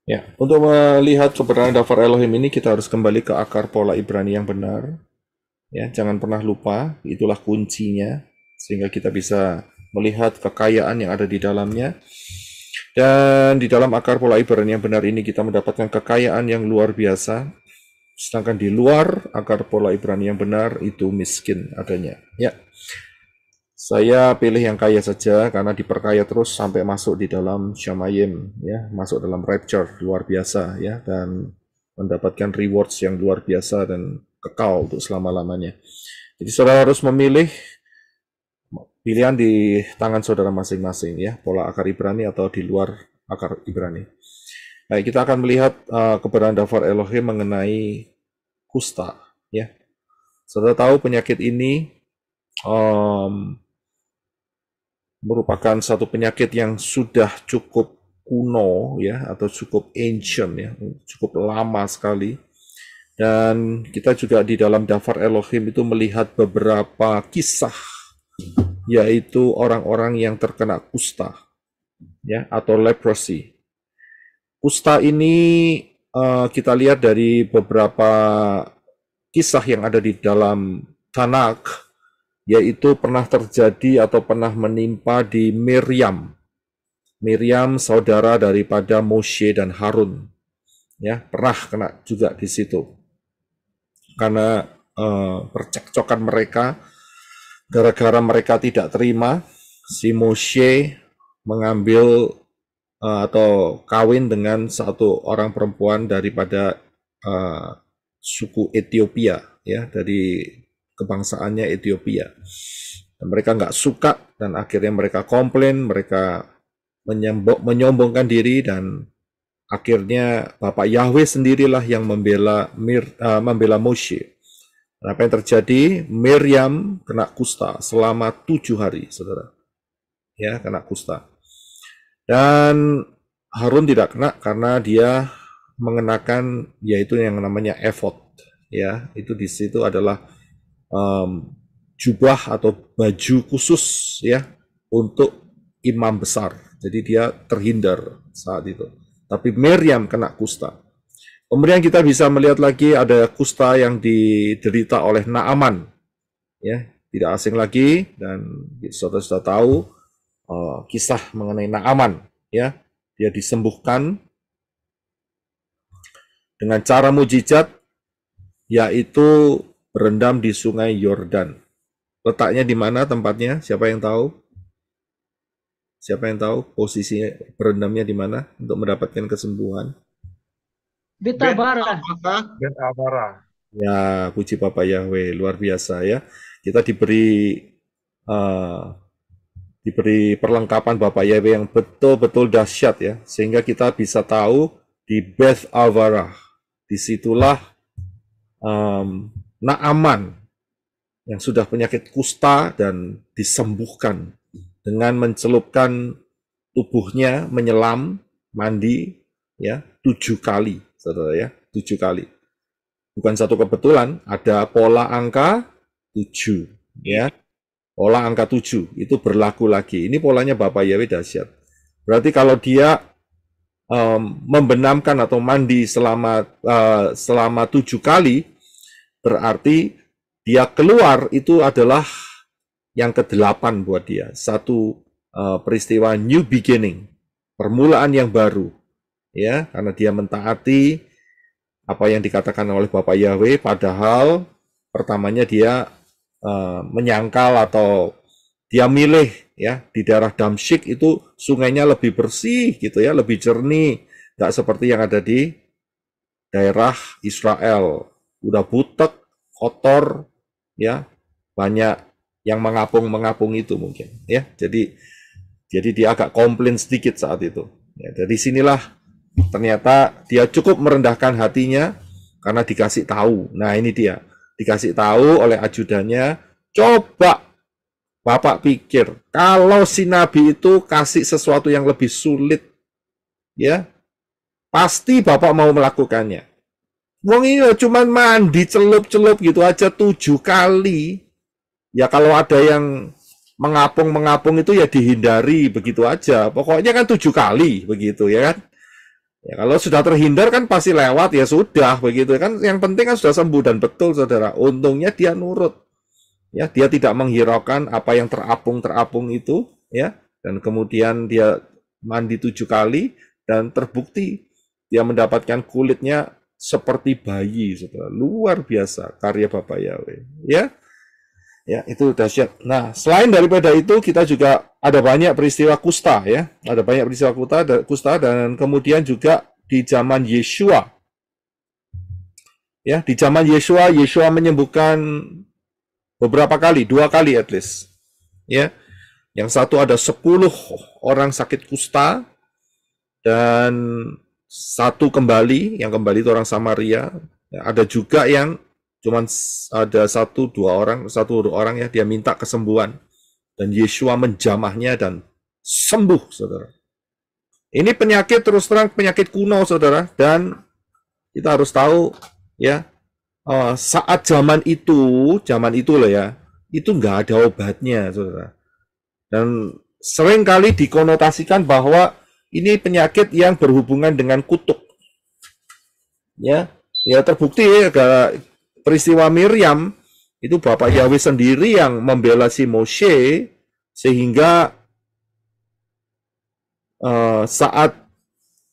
Ya, untuk melihat kebenaran daftar Elohim ini kita harus kembali ke akar pola Ibrani yang benar. Ya, jangan pernah lupa, itulah kuncinya sehingga kita bisa melihat kekayaan yang ada di dalamnya. Dan di dalam akar pola Ibrani yang benar ini kita mendapatkan kekayaan yang luar biasa. Sedangkan di luar akar pola Ibrani yang benar itu miskin adanya. Ya, saya pilih yang kaya saja karena diperkaya terus sampai masuk di dalam Shamayim, ya, masuk dalam rapture luar biasa, ya, dan mendapatkan rewards yang luar biasa dan kekal untuk selama-lamanya. Jadi saudara harus memilih pilihan di tangan saudara masing-masing, ya, pola akar Ibrani atau di luar akar Ibrani. Baik, kita akan melihat kebenaran daftar Elohim mengenai kusta, ya. Saudara tahu penyakit ini merupakan satu penyakit yang sudah cukup kuno, ya, atau cukup ancient, ya, cukup lama sekali. Dan kita juga di dalam daftar Elohim itu melihat beberapa kisah, yaitu orang-orang yang terkena kusta, ya, atau leprosy. Kusta ini kita lihat dari beberapa kisah yang ada di dalam Tanakh, yaitu pernah terjadi atau pernah menimpa di Miriam. Miriam saudara daripada Moshe dan Harun, ya, pernah kena juga di situ karena percekcokan mereka. Gara-gara mereka tidak terima, si Moshe mengambil atau kawin dengan satu orang perempuan daripada suku Ethiopia, ya, dari kebangsaannya Ethiopia. Dan mereka nggak suka dan akhirnya mereka komplain, mereka menyombongkan diri, dan akhirnya Bapak Yahweh sendirilah yang membela Moshe. Apa yang terjadi? Miriam kena kusta selama 7 hari, saudara. Ya, kena kusta. Dan Harun tidak kena karena dia mengenakan yaitu yang namanya efod. Ya, itu di situ adalah jubah atau baju khusus, ya, untuk imam besar. Jadi dia terhindar saat itu. Tapi Miriam kena kusta. Kemudian kita bisa melihat lagi ada kusta yang diderita oleh Naaman, ya, tidak asing lagi, dan saudara sudah tahu kisah mengenai Naaman, ya, dia disembuhkan dengan cara mujizat, yaitu berendam di Sungai Yordan. Letaknya di mana tempatnya? Siapa yang tahu? Siapa yang tahu posisinya berendamnya di mana untuk mendapatkan kesembuhan? Ben Betabara. apakah Ben Abara? Ya, puji Bapak Yahweh, luar biasa, ya. Kita uh, diberi perlengkapan Bapak Yahweh yang betul-betul dahsyat, ya, sehingga kita bisa tahu di Beth Avara, disitulah Naaman yang sudah penyakit kusta dan disembuhkan dengan mencelupkan tubuhnya menyelam mandi, ya, 7 kali, saudara, ya, 7 kali. Bukan satu kebetulan, ada pola angka 7, ya. Pola angka 7 itu berlaku lagi. Ini polanya Bapak Yahweh dahsyat. Berarti kalau dia membenamkan atau mandi selama 7 kali, berarti dia keluar itu adalah yang ke-8 buat dia. Satu peristiwa new beginning, permulaan yang baru, ya, karena dia mentaati apa yang dikatakan oleh Bapak Yahweh, padahal pertamanya dia menyangkal atau dia milih, ya, di daerah Damsyik itu sungainya lebih bersih gitu, ya, lebih jernih, nggak seperti yang ada di daerah Israel, udah butek, kotor, ya, banyak yang mengapung-mengapung itu mungkin, ya. Jadi dia agak komplain sedikit saat itu. Ya, dari sinilah ternyata dia cukup merendahkan hatinya karena dikasih tahu. Nah, ini dia. Dikasih tahu oleh ajudannya, coba Bapak pikir, kalau si Nabi itu kasih sesuatu yang lebih sulit, ya, pasti Bapak mau melakukannya. Wong ini cuma mandi celup-celup gitu aja 7 kali. Ya kalau ada yang mengapung-mengapung itu ya dihindari begitu aja. Pokoknya kan 7 kali begitu, ya kan. Ya, kalau sudah terhindar kan pasti lewat ya sudah begitu kan. Yang penting kan sudah sembuh dan betul saudara. Untungnya dia nurut. Ya, dia tidak menghiraukan apa yang terapung itu ya. Dan kemudian dia mandi 7 kali dan terbukti dia mendapatkan kulitnya seperti bayi, saudara. Luar biasa karya Bapak Yahweh. Ya, ya itu dahsyat. Nah, selain daripada itu kita juga ada banyak peristiwa kusta ya. Ada banyak peristiwa kusta dan kemudian juga di zaman Yeshua. Ya, di zaman Yeshua menyembuhkan beberapa kali, 2 kali at least. Ya. Yang satu ada 10 orang sakit kusta dan satu kembali, yang kembali itu orang Samaria. Ya, ada juga yang cuman ada 1-2 orang ya, dia minta kesembuhan dan Yeshua menjamahnya dan sembuh, saudara. Ini penyakit terus terang penyakit kuno, saudara, dan kita harus tahu ya, saat zaman itu loh ya, itu nggak ada obatnya, saudara. Dan sering kali dikonotasikan bahwa ini penyakit yang berhubungan dengan kutuk. Ya, ya terbukti ya, peristiwa Miriam itu Bapak Yahweh sendiri yang membela si Moshe sehingga saat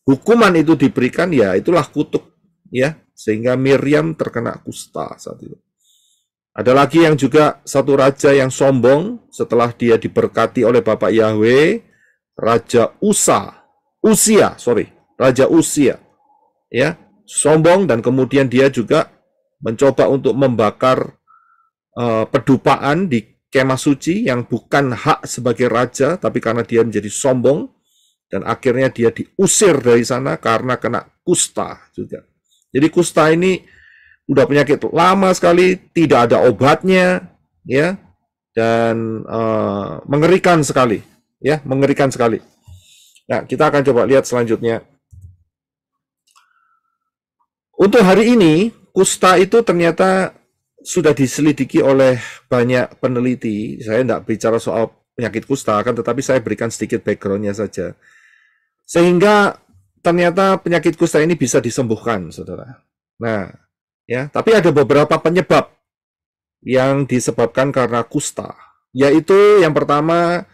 hukuman itu diberikan ya itulah kutuk ya, sehingga Miriam terkena kusta saat itu. Ada lagi yang juga satu raja yang sombong setelah dia diberkati oleh Bapak Yahweh, Raja Usia, ya, sombong dan kemudian dia juga mencoba untuk membakar pedupaan di kemah suci yang bukan hak sebagai raja, tapi karena dia menjadi sombong dan akhirnya dia diusir dari sana karena kena kusta juga. Jadi kusta ini udah penyakit lama sekali, tidak ada obatnya, ya, dan mengerikan sekali, ya, mengerikan sekali. Nah, kita akan coba lihat selanjutnya. Untuk hari ini, kusta itu ternyata sudah diselidiki oleh banyak peneliti. Saya tidak bicara soal penyakit kusta, kan, tetapi saya berikan sedikit background-nya saja. Sehingga ternyata penyakit kusta ini bisa disembuhkan, saudara. Nah, ya, tapi ada beberapa penyebab yang disebabkan karena kusta, yaitu yang pertama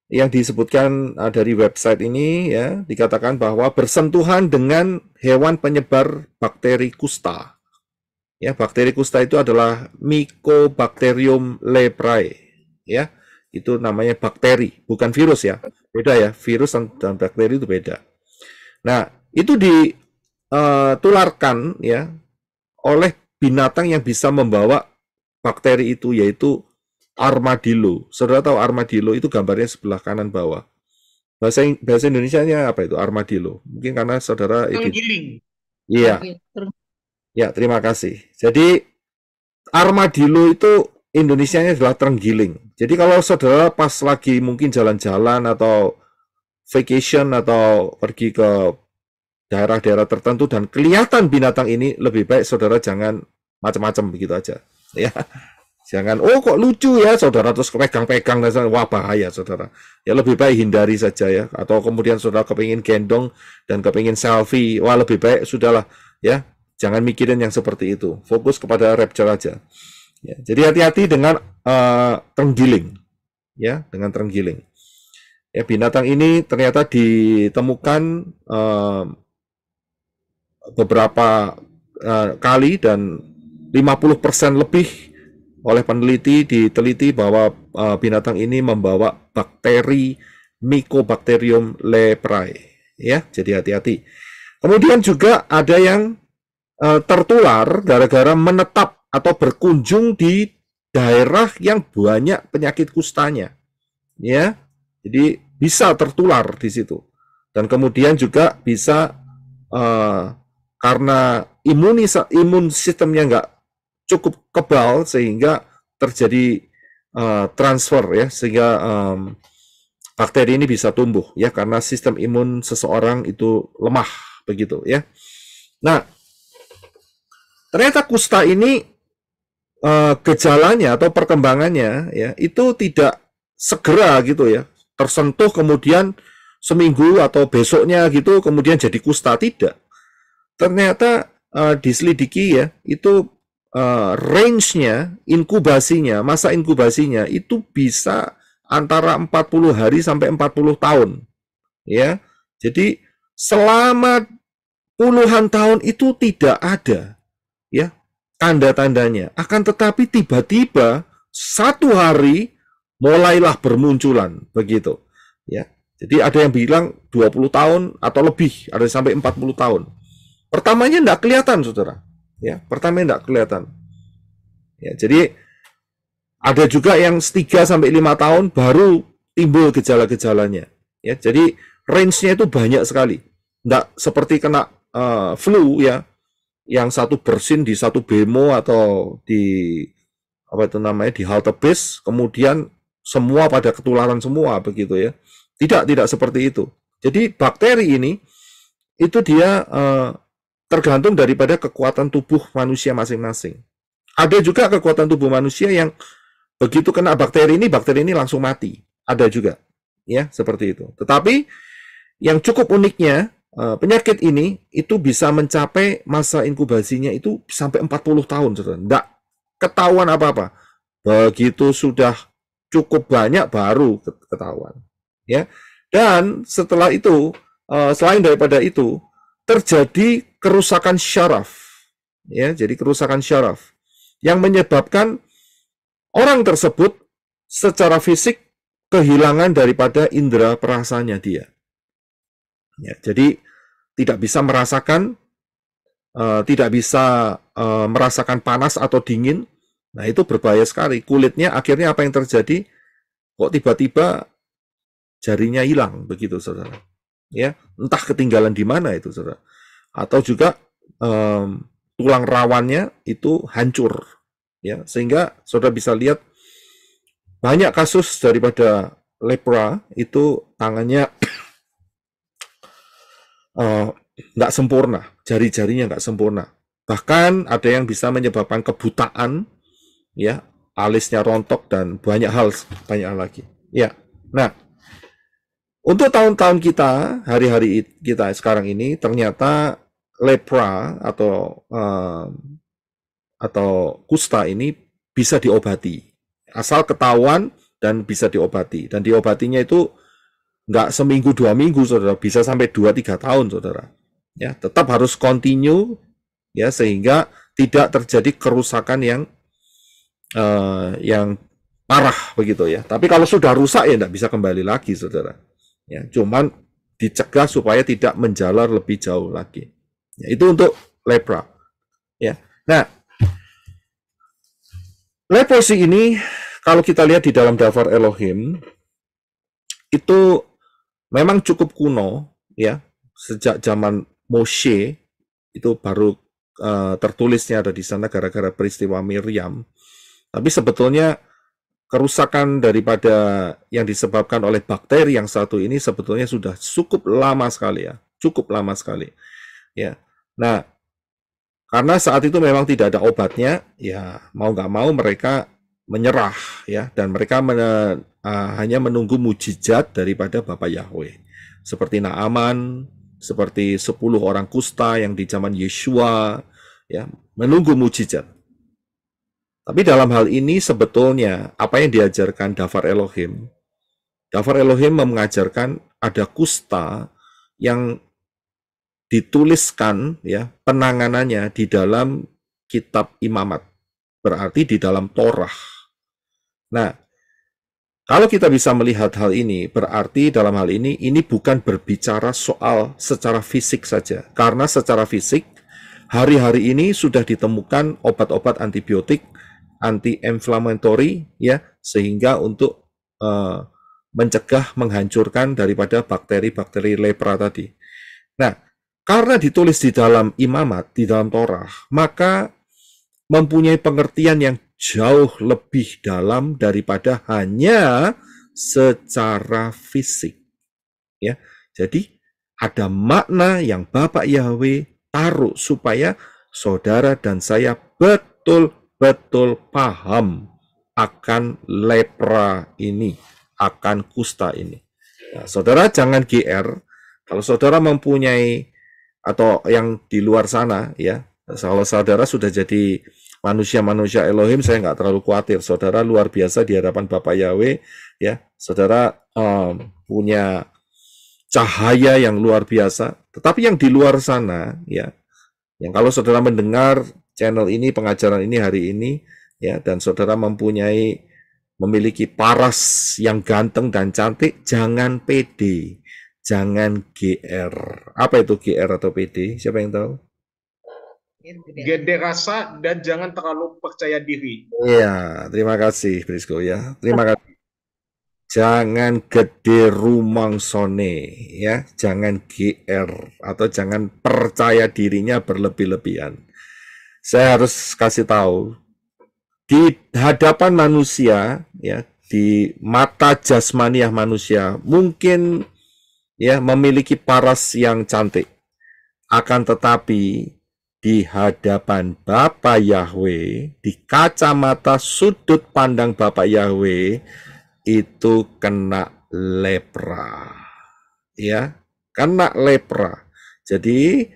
yang disebutkan dari website ini ya, dikatakan bahwa bersentuhan dengan hewan penyebar bakteri kusta. Ya, bakteri kusta itu adalah Mycobacterium leprae, ya. Itu namanya bakteri, bukan virus ya. Beda ya, virus dan bakteri itu beda. Nah, itu ditularkan ya oleh binatang yang bisa membawa bakteri itu, yaitu armadillo. Saudara tahu armadillo itu gambarnya sebelah kanan bawah. Bahasa Indonesianya apa itu armadillo? Mungkin karena saudara Terenggiling. Iya. Ya, terima kasih. Jadi armadillo itu Indonesianya adalah terenggiling. Jadi kalau saudara pas lagi mungkin jalan-jalan atau vacation atau pergi ke daerah-daerah tertentu dan kelihatan binatang ini, lebih baik saudara jangan macam-macam begitu aja ya. Jangan kok lucu ya saudara terus pegang-pegang dan wah bahaya saudara. Ya lebih baik hindari saja ya. Atau kemudian saudara kepingin gendong dan kepingin selfie, wah lebih baik sudahlah ya. Jangan mikirin yang seperti itu. Fokus kepada rapture aja. Ya, jadi hati-hati dengan terenggiling ya, dengan terenggiling. Ya, binatang ini ternyata ditemukan beberapa kali dan 50% lebih oleh peneliti diteliti bahwa binatang ini membawa bakteri Mycobacterium leprae ya, jadi hati-hati. Kemudian juga ada yang tertular gara-gara menetap atau berkunjung di daerah yang banyak penyakit kustanya ya, jadi bisa tertular di situ. Dan kemudian juga bisa karena imun sistemnya nggak cukup kebal sehingga terjadi transfer ya, sehingga bakteri ini bisa tumbuh ya karena sistem imun seseorang itu lemah begitu ya. Nah, ternyata kusta ini gejalanya atau perkembangannya ya itu tidak segera gitu ya tersentuh kemudian seminggu atau besoknya gitu kemudian jadi kusta, tidak. Ternyata diselidiki ya, itu range-nya, inkubasinya, masa inkubasinya itu bisa antara 40 hari sampai 40 tahun. Ya. Jadi selama puluhan tahun itu tidak ada ya tanda-tandanya. Akan tetapi tiba-tiba satu hari mulailah bermunculan begitu. Ya. Jadi ada yang bilang 20 tahun atau lebih, ada yang sampai 40 tahun. Pertamanya tidak kelihatan, saudara. Ya, pertamanya tidak kelihatan. Ya, jadi ada juga yang 3 sampai 5 tahun baru timbul gejala-gejalanya. Ya, jadi range-nya itu banyak sekali. Tidak seperti kena flu ya, yang satu bersin di satu bemo atau di apa itu namanya di halte bis, kemudian semua pada ketularan semua begitu ya. Tidak seperti itu. Jadi bakteri ini itu dia tergantung daripada kekuatan tubuh manusia masing-masing. Ada juga kekuatan tubuh manusia yang begitu kena bakteri ini langsung mati. Ada juga, ya seperti itu. Tetapi yang cukup uniknya penyakit ini itu bisa mencapai masa inkubasinya itu sampai 40 tahun, saudara. Tidak ketahuan apa-apa. Begitu sudah cukup banyak baru ketahuan. Ya. Dan setelah itu, selain daripada itu, terjadi kerusakan syaraf. Ya, jadi kerusakan syaraf yang menyebabkan orang tersebut secara fisik kehilangan daripada indera perasanya dia. Ya, jadi tidak bisa merasakan merasakan panas atau dingin. Nah, itu berbahaya sekali. Kulitnya akhirnya apa yang terjadi? Kok tiba-tiba jarinya hilang begitu, saudara. Ya, entah ketinggalan di mana itu, saudara. Atau juga tulang rawannya itu hancur. Ya, sehingga saudara bisa lihat banyak kasus daripada lepra itu tangannya nggak sempurna, jari-jarinya nggak sempurna. Bahkan ada yang bisa menyebabkan kebutaan, ya, alisnya rontok dan banyak hal lagi. Ya, nah, untuk tahun-tahun kita, hari-hari kita sekarang ini, ternyata lepra atau kusta ini bisa diobati, asal ketahuan dan bisa diobati. Dan diobatinya itu nggak seminggu 2 minggu, saudara, bisa sampai 2-3 tahun, saudara. Ya, tetap harus continue, ya, sehingga tidak terjadi kerusakan yang parah begitu ya. Tapi kalau sudah rusak ya tidak bisa kembali lagi, saudara. Ya, cuman dicegah supaya tidak menjalar lebih jauh lagi. Ya, itu untuk lepra. Ya, nah, leprosi ini kalau kita lihat di dalam Daftar Elohim itu memang cukup kuno, ya, sejak zaman Moshe itu baru tertulisnya ada di sana gara-gara peristiwa Miriam. Tapi sebetulnya kerusakan daripada yang disebabkan oleh bakteri yang satu ini sebetulnya sudah cukup lama sekali ya, cukup lama sekali. Ya, nah karena saat itu memang tidak ada obatnya, ya mau nggak mau mereka menyerah ya, dan mereka hanya menunggu mujizat daripada Bapa Yahweh. Seperti Naaman, seperti 10 orang kusta yang di zaman Yeshua, ya, menunggu mujizat. Tapi dalam hal ini sebetulnya apa yang diajarkan Daftar Elohim mengajarkan ada kusta yang dituliskan ya penanganannya di dalam kitab Imamat, berarti di dalam Torah. Nah, kalau kita bisa melihat hal ini, berarti dalam hal ini bukan berbicara soal secara fisik saja. Karena secara fisik, hari-hari ini sudah ditemukan obat-obat antibiotik, anti-inflammatory, ya, sehingga untuk mencegah, menghancurkan daripada bakteri-bakteri lepra tadi. Nah, karena ditulis di dalam Imamat, di dalam Torah, maka mempunyai pengertian yang jauh lebih dalam daripada hanya secara fisik. Ya, jadi ada makna yang Bapak Yahweh taruh supaya saudara dan saya betul-betul paham akan lepra ini, akan kusta ini. Ya, saudara jangan GR. Kalau saudara mempunyai atau yang di luar sana, ya, kalau saudara sudah jadi manusia-manusia Elohim, saya nggak terlalu khawatir. Saudara luar biasa di hadapan Bapak Yahweh, ya. Saudara punya cahaya yang luar biasa. Tetapi yang di luar sana, ya, yang kalau saudara mendengar channel ini, pengajaran ini hari ini, ya, dan saudara memiliki paras yang ganteng dan cantik, jangan pede, jangan GR. Apa itu GR atau PD? Siapa yang tahu? Gede rasa dan jangan terlalu percaya diri. Iya, terima kasih, Brisco ya. Terima kasih. Jangan gede rumangsone, ya. Jangan GR atau jangan percaya dirinya berlebih-lebihan. Saya harus kasih tahu di hadapan manusia, ya, di mata jasmaniah manusia, mungkin ya memiliki paras yang cantik. Akan tetapi di hadapan Bapa Yahweh, di kacamata sudut pandang Bapa Yahweh, itu kena lepra. Ya, kena lepra. Jadi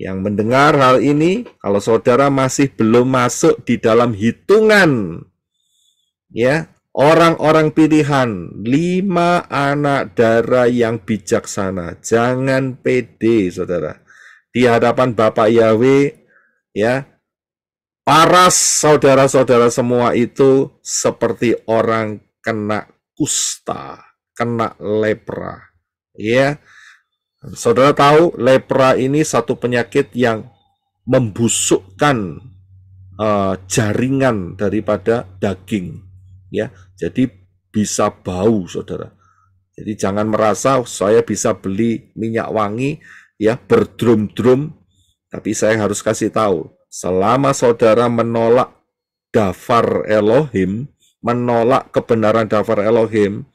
yang mendengar hal ini, kalau saudara masih belum masuk di dalam hitungan, ya, orang-orang pilihan, 5 anak darah yang bijaksana, jangan pede, saudara. Di hadapan Bapak Yahweh, ya, paras saudara-saudara semua itu seperti orang kena kusta, kena lepra, ya. Saudara tahu lepra ini satu penyakit yang membusukkan jaringan daripada daging, ya. Jadi bisa bau, saudara. Jadi jangan merasa saya bisa beli minyak wangi, ya, berdrum-drum. Tapi saya harus kasih tahu, selama saudara menolak dafar Elohim, menolak kebenaran dafar Elohim,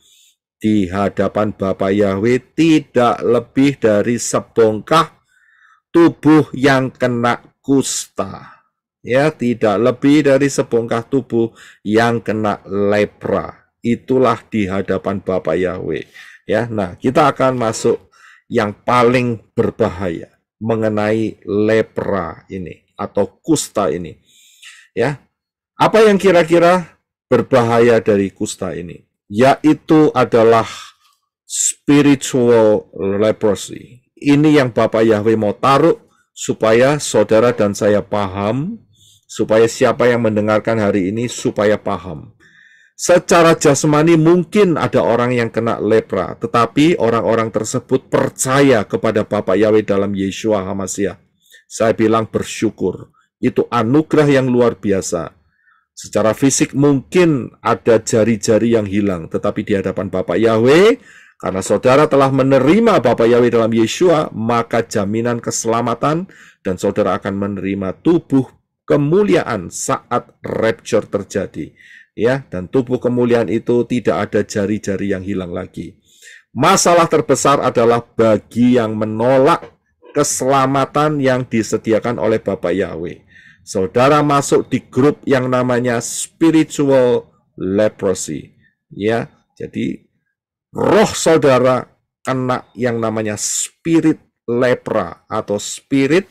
di hadapan Bapa Yahweh tidak lebih dari sebongkah tubuh yang kena kusta. Ya, tidak lebih dari sebongkah tubuh yang kena lepra. Itulah di hadapan Bapa Yahweh. Ya, nah kita akan masuk yang paling berbahaya mengenai lepra ini atau kusta ini. Ya, apa yang kira-kira berbahaya dari kusta ini? Yaitu adalah spiritual leprosy. Ini yang Bapak Yahweh mau taruh supaya saudara dan saya paham, supaya siapa yang mendengarkan hari ini supaya paham. Secara jasmani mungkin ada orang yang kena lepra, tetapi orang-orang tersebut percaya kepada Bapak Yahweh dalam Yeshua HaMashiach. Saya bilang bersyukur. Itu anugerah yang luar biasa. Secara fisik mungkin ada jari-jari yang hilang, tetapi di hadapan Bapak Yahweh, karena saudara telah menerima Bapak Yahweh dalam Yeshua, maka jaminan keselamatan dan saudara akan menerima tubuh kemuliaan saat rapture terjadi. Ya, dan tubuh kemuliaan itu tidak ada jari-jari yang hilang lagi. Masalah terbesar adalah bagi yang menolak keselamatan yang disediakan oleh Bapak Yahweh. Saudara masuk di grup yang namanya spiritual leprosy. Ya, jadi roh saudara kena yang namanya spirit lepra atau spirit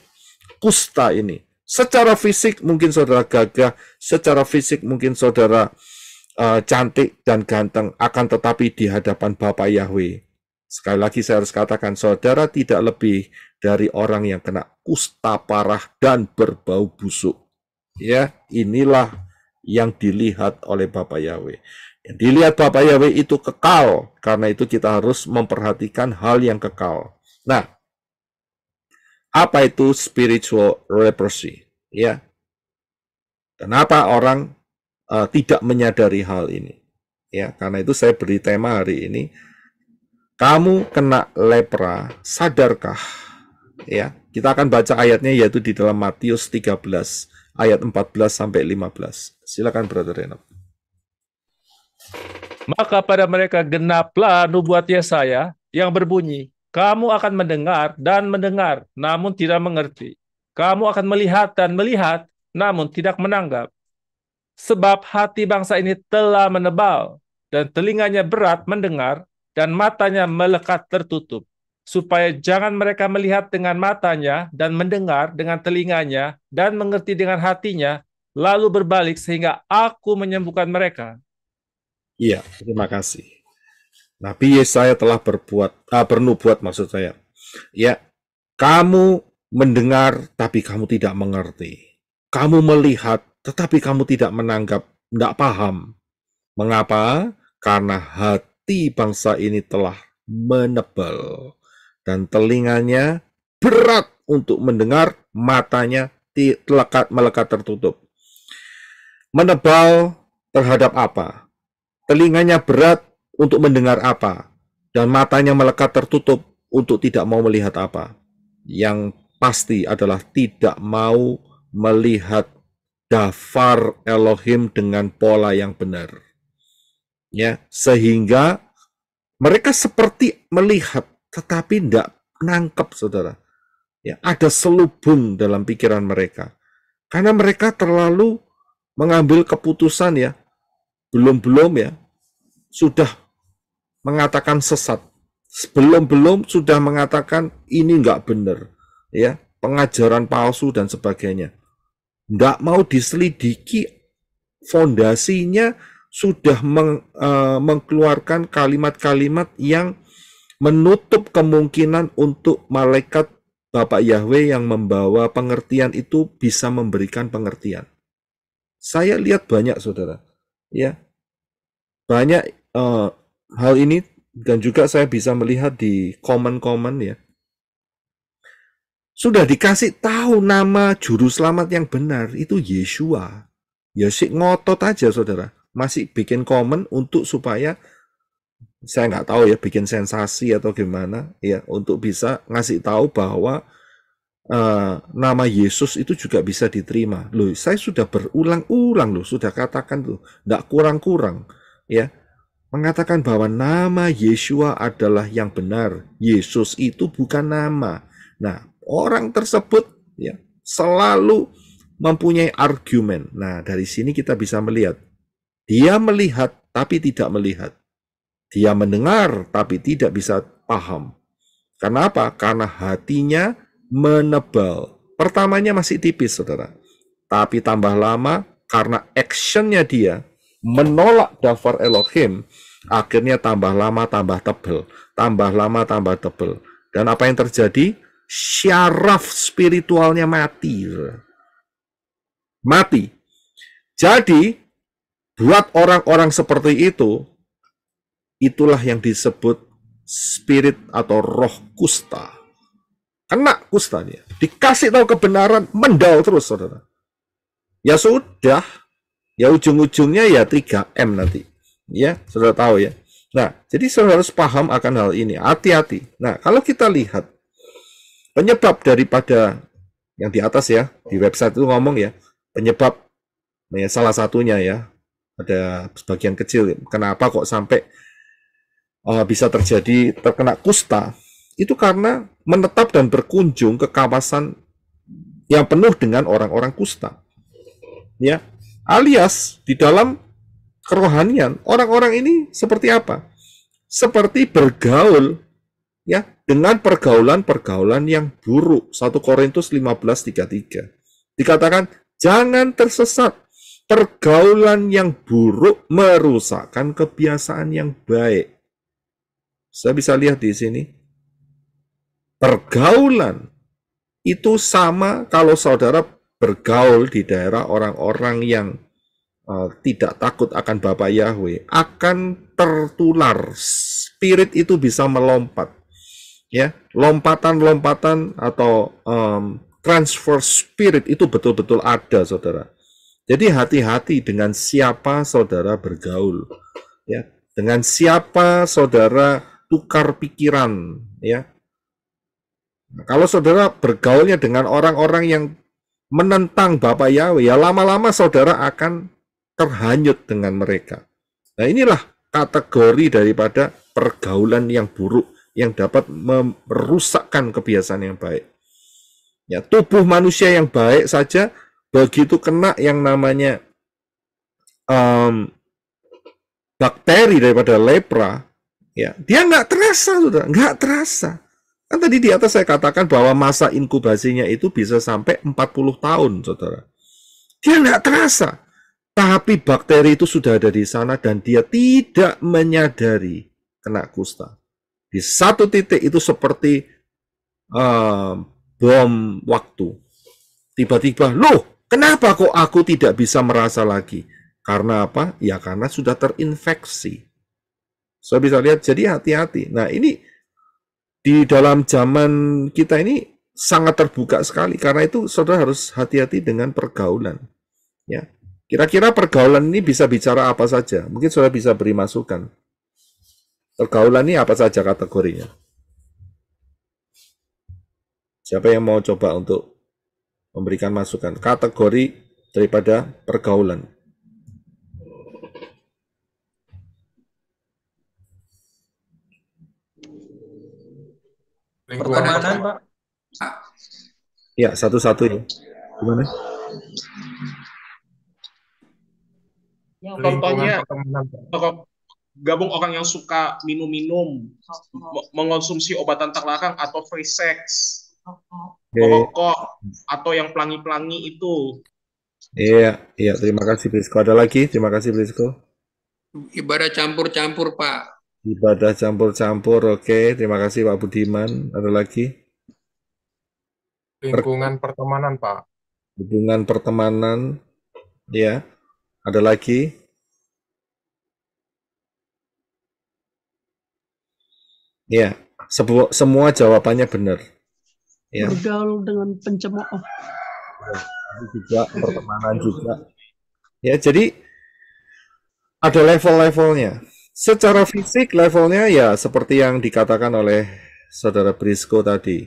kusta ini. Secara fisik mungkin saudara gagah, secara fisik mungkin saudara cantik dan ganteng, akan tetapi di hadapan Bapa Yahweh, sekali lagi saya harus katakan, saudara tidak lebih dari orang yang kena kusta parah dan berbau busuk. Ya, inilah yang dilihat oleh Bapak Yahweh. Yang dilihat Bapak Yahweh itu kekal, karena itu kita harus memperhatikan hal yang kekal. Nah, apa itu spiritual leprosy? Ya, kenapa orang tidak menyadari hal ini? Ya, karena itu saya beri tema hari ini, kamu kena lepra, sadarkah? Ya, kita akan baca ayatnya yaitu di dalam Matius 13 ayat 14 sampai 15. Silakan Brother Renov. Maka pada mereka genaplah nubuat Yesaya yang berbunyi, kamu akan mendengar dan mendengar, namun tidak mengerti. Kamu akan melihat dan melihat, namun tidak menanggap. Sebab hati bangsa ini telah menebal, dan telinganya berat mendengar, dan matanya melekat tertutup, supaya jangan mereka melihat dengan matanya dan mendengar dengan telinganya dan mengerti dengan hatinya, lalu berbalik sehingga aku menyembuhkan mereka. Iya, terima kasih. Nabi Yesaya telah bernubuat maksud saya. Ya, kamu mendengar tapi kamu tidak mengerti. Kamu melihat tetapi kamu tidak menanggap, tidak paham. Mengapa? Karena hati bangsa ini telah menebal dan telinganya berat untuk mendengar, matanya melekat tertutup. Menebal terhadap apa? Telinganya berat untuk mendengar apa? Dan matanya melekat tertutup untuk tidak mau melihat apa? Yang pasti adalah tidak mau melihat dafar Elohim dengan pola yang benar. Ya, sehingga mereka seperti melihat tetapi tidak nangkep, saudara. Ya, ada selubung dalam pikiran mereka. Karena mereka terlalu mengambil keputusan ya, belum ya, sudah mengatakan sesat. Belum sudah mengatakan ini nggak benar. Ya, pengajaran palsu dan sebagainya. Nggak mau diselidiki fondasinya, sudah mengeluarkan kalimat-kalimat yang menutup kemungkinan untuk malaikat Bapak Yahweh yang membawa pengertian itu bisa memberikan pengertian. Saya lihat banyak, saudara, ya, banyak hal ini, dan juga saya bisa melihat di komen-komen ya. Sudah dikasih tahu nama juru selamat yang benar itu Yeshua. Ya sih ngotot aja, saudara. Masih bikin komen untuk supaya, saya nggak tahu ya, bikin sensasi atau gimana ya, untuk bisa ngasih tahu bahwa nama Yesus itu juga bisa diterima. Loh, saya sudah berulang-ulang loh, sudah katakan tuh, nggak kurang-kurang ya, mengatakan bahwa nama Yeshua adalah yang benar. Yesus itu bukan nama. Nah, orang tersebut ya selalu mempunyai argumen. Nah, dari sini kita bisa melihat dia melihat tapi tidak melihat. Dia mendengar tapi tidak bisa paham. Kenapa? Karena hatinya menebal. Pertamanya masih tipis, saudara. Tapi tambah lama, karena actionnya dia menolak dafar Elohim, akhirnya tambah lama tambah tebal. Tambah lama tambah tebal. Dan apa yang terjadi? Syaraf spiritualnya mati. Mati. Jadi, buat orang-orang seperti itu, itulah yang disebut spirit atau roh kusta. Kena kusta dia. Dikasih tahu kebenaran, mendal terus, saudara. Ya sudah, ya ujung-ujungnya ya 3M nanti. Ya, saudara tahu ya. Nah, jadi saudara harus paham akan hal ini. Hati-hati. Nah, kalau kita lihat penyebab daripada yang di atas ya, di website itu ngomong ya, penyebab ya, salah satunya ya, ada sebagian kecil, kenapa kok sampai bisa terjadi terkena kusta, itu karena menetap dan berkunjung ke kawasan yang penuh dengan orang-orang kusta. Ya, alias di dalam kerohanian, orang-orang ini seperti apa? Seperti bergaul ya dengan pergaulan-pergaulan yang buruk. 1 Korintus 15:33. Dikatakan, jangan tersesat. Pergaulan yang buruk merusakkan kebiasaan yang baik. Saya bisa lihat di sini. Pergaulan itu sama kalau saudara bergaul di daerah orang-orang yang tidak takut akan Bapak Yahweh, akan tertular. Spirit itu bisa melompat. Ya, lompatan-lompatan atau transfer spirit itu betul-betul ada, saudara. Jadi hati-hati dengan siapa saudara bergaul, ya, dengan siapa saudara tukar pikiran, ya. Nah, kalau saudara bergaulnya dengan orang-orang yang menentang Bapak Yahweh, ya lama-lama saudara akan terhanyut dengan mereka. Nah, inilah kategori daripada pergaulan yang buruk yang dapat merusakkan kebiasaan yang baik. Ya, tubuh manusia yang baik saja begitu kena yang namanya bakteri daripada lepra, Ya, dia nggak terasa, sudah nggak terasa. Kan tadi di atas saya katakan bahwa masa inkubasinya itu bisa sampai 40 tahun, saudara. Dia nggak terasa. Tapi bakteri itu sudah ada di sana dan dia tidak menyadari kena kusta. Di satu titik itu seperti bom waktu. Tiba-tiba, loh, kenapa kok aku tidak bisa merasa lagi? Karena apa? Ya karena sudah terinfeksi. Saya bisa lihat, jadi hati-hati. Nah, ini di dalam zaman kita ini sangat terbuka sekali. Karena itu saudara harus hati-hati dengan pergaulan. Ya, kira-kira pergaulan ini bisa bicara apa saja? Mungkin saudara bisa beri masukan. Pergaulan ini apa saja kategorinya? Siapa yang mau coba untuk memberikan masukan? Kategori daripada pergaulan. Pertemanan, Pak. Ya, satu-satu ya. Gimana? Contohnya, gabung orang yang suka minum-minum, mengonsumsi obatan terlarang atau free sex, merokok, atau yang pelangi-pelangi itu. Iya, terima kasih Brisco. Ada lagi? Terima kasih Brisco. Ibadah campur-campur, Pak. Ibadah campur-campur, oke. Terima kasih Pak Budiman. Ada lagi? Lingkungan pertemanan, Pak. Hubungan pertemanan, ya. Ada lagi? Ya, semua jawabannya benar. Ya. Bergaul dengan pencemooh. Juga pertemanan juga. Ya, jadi ada level-levelnya. Secara fisik levelnya ya seperti yang dikatakan oleh Saudara Brisco tadi,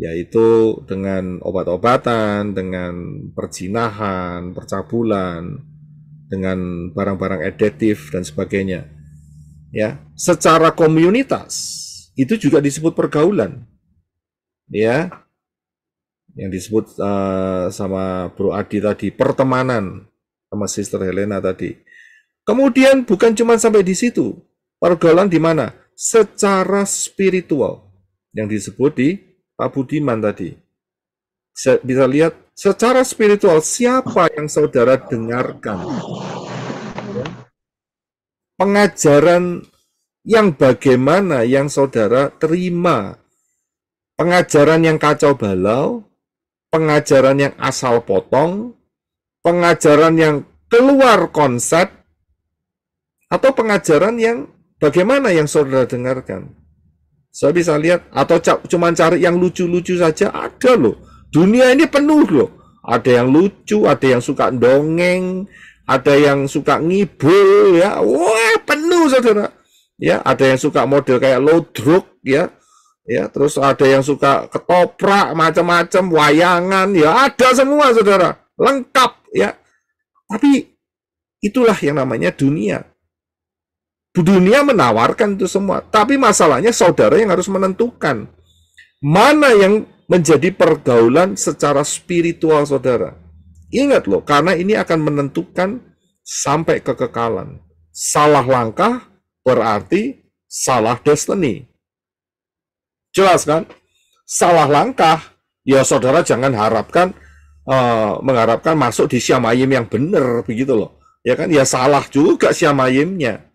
yaitu dengan obat-obatan, dengan perzinahan, percabulan, dengan barang-barang adiktif dan sebagainya. Ya, secara komunitas itu juga disebut pergaulan. Ya. Yang disebut sama Bro Adi tadi, pertemanan sama Sister Helena tadi. Kemudian bukan cuma sampai di situ. Pergaulan di mana? Secara spiritual. Yang disebut di Pak Budiman tadi. Bisa lihat, secara spiritual siapa yang saudara dengarkan? Pengajaran yang bagaimana yang saudara terima? Pengajaran yang kacau balau? Pengajaran yang asal potong? Pengajaran yang keluar konsep? Atau pengajaran yang bagaimana yang saudara dengarkan? Saya bisa lihat, atau cuma cari yang lucu-lucu saja, ada loh. Dunia ini penuh loh. Ada yang lucu, ada yang suka dongeng, ada yang suka ngibul, ya. Wah, penuh saudara. Ya, ada yang suka model kayak Lodruk, ya. Ya, terus ada yang suka ketoprak, macam-macam, wayangan, ya ada semua saudara. Lengkap, ya. Tapi itulah yang namanya dunia. Dunia menawarkan itu semua, tapi masalahnya saudara yang harus menentukan mana yang menjadi pergaulan secara spiritual saudara. Ingat loh, karena ini akan menentukan sampai kekekalan. Salah langkah berarti salah destiny. Jelas kan? Salah langkah, ya saudara jangan mengharapkan masuk di Syamayim yang benar, begitu loh. Ya kan? Ya salah juga Syamayimnya.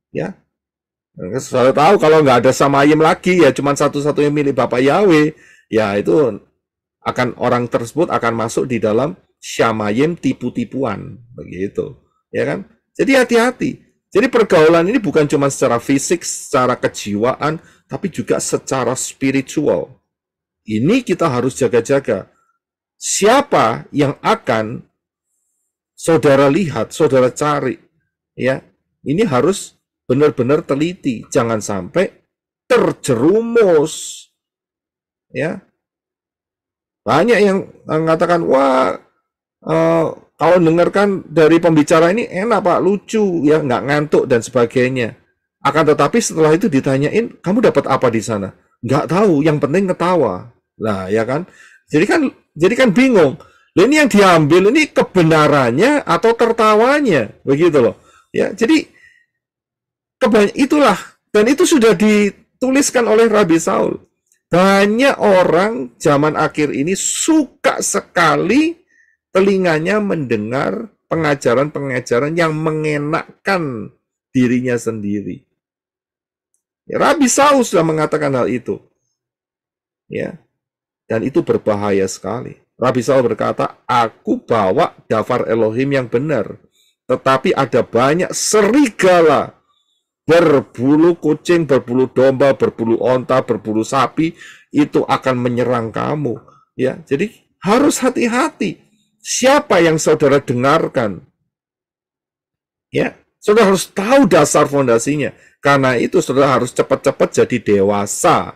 Ya, saya tahu kalau nggak ada Samayim lagi ya cuma satu-satunya milik Bapak Yahweh, ya itu orang tersebut akan masuk di dalam Syamayim tipu-tipuan, begitu, ya kan? Jadi hati-hati. Jadi pergaulan ini bukan cuma secara fisik, secara kejiwaan, tapi juga secara spiritual. Ini kita harus jaga-jaga. Siapa yang akan saudara lihat, saudara cari, ya? Ini harus benar-benar teliti, jangan sampai terjerumus. Ya, banyak yang mengatakan, wah, kalau dengarkan dari pembicara ini enak Pak, lucu, ya nggak ngantuk dan sebagainya. Akan tetapi setelah itu ditanyain, kamu dapat apa di sana? Nggak tahu, yang penting ketawa. Nah, ya kan? Jadi kan bingung. Nah, ini yang diambil ini kebenarannya atau tertawanya, begitu loh. Ya, jadi itulah Dan itu sudah dituliskan oleh Rabi Saul. Banyak orang zaman akhir ini suka sekali telinganya mendengar pengajaran-pengajaran yang mengenakkan dirinya sendiri. Ya, Rabi Saul sudah mengatakan hal itu. Ya. Dan itu berbahaya sekali. Rabi Saul berkata, aku bawa daftar Elohim yang benar. Tetapi ada banyak serigala berbulu kucing, berbulu domba, berbulu onta, berbulu sapi, itu akan menyerang kamu. Ya, jadi harus hati-hati. Siapa yang saudara dengarkan? Ya, saudara harus tahu dasar fondasinya. Karena itu saudara harus cepat-cepat jadi dewasa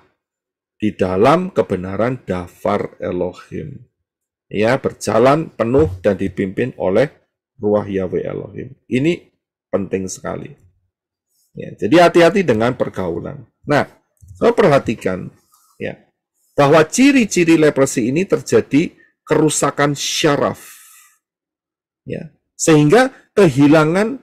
di dalam kebenaran daftar Elohim. Ya, berjalan penuh dan dipimpin oleh Ruah Yahweh Elohim. Ini penting sekali. Ya, jadi hati-hati dengan pergaulan. Nah, saya perhatikan ya bahwa ciri-ciri leprosy ini terjadi kerusakan syaraf. Ya, sehingga kehilangan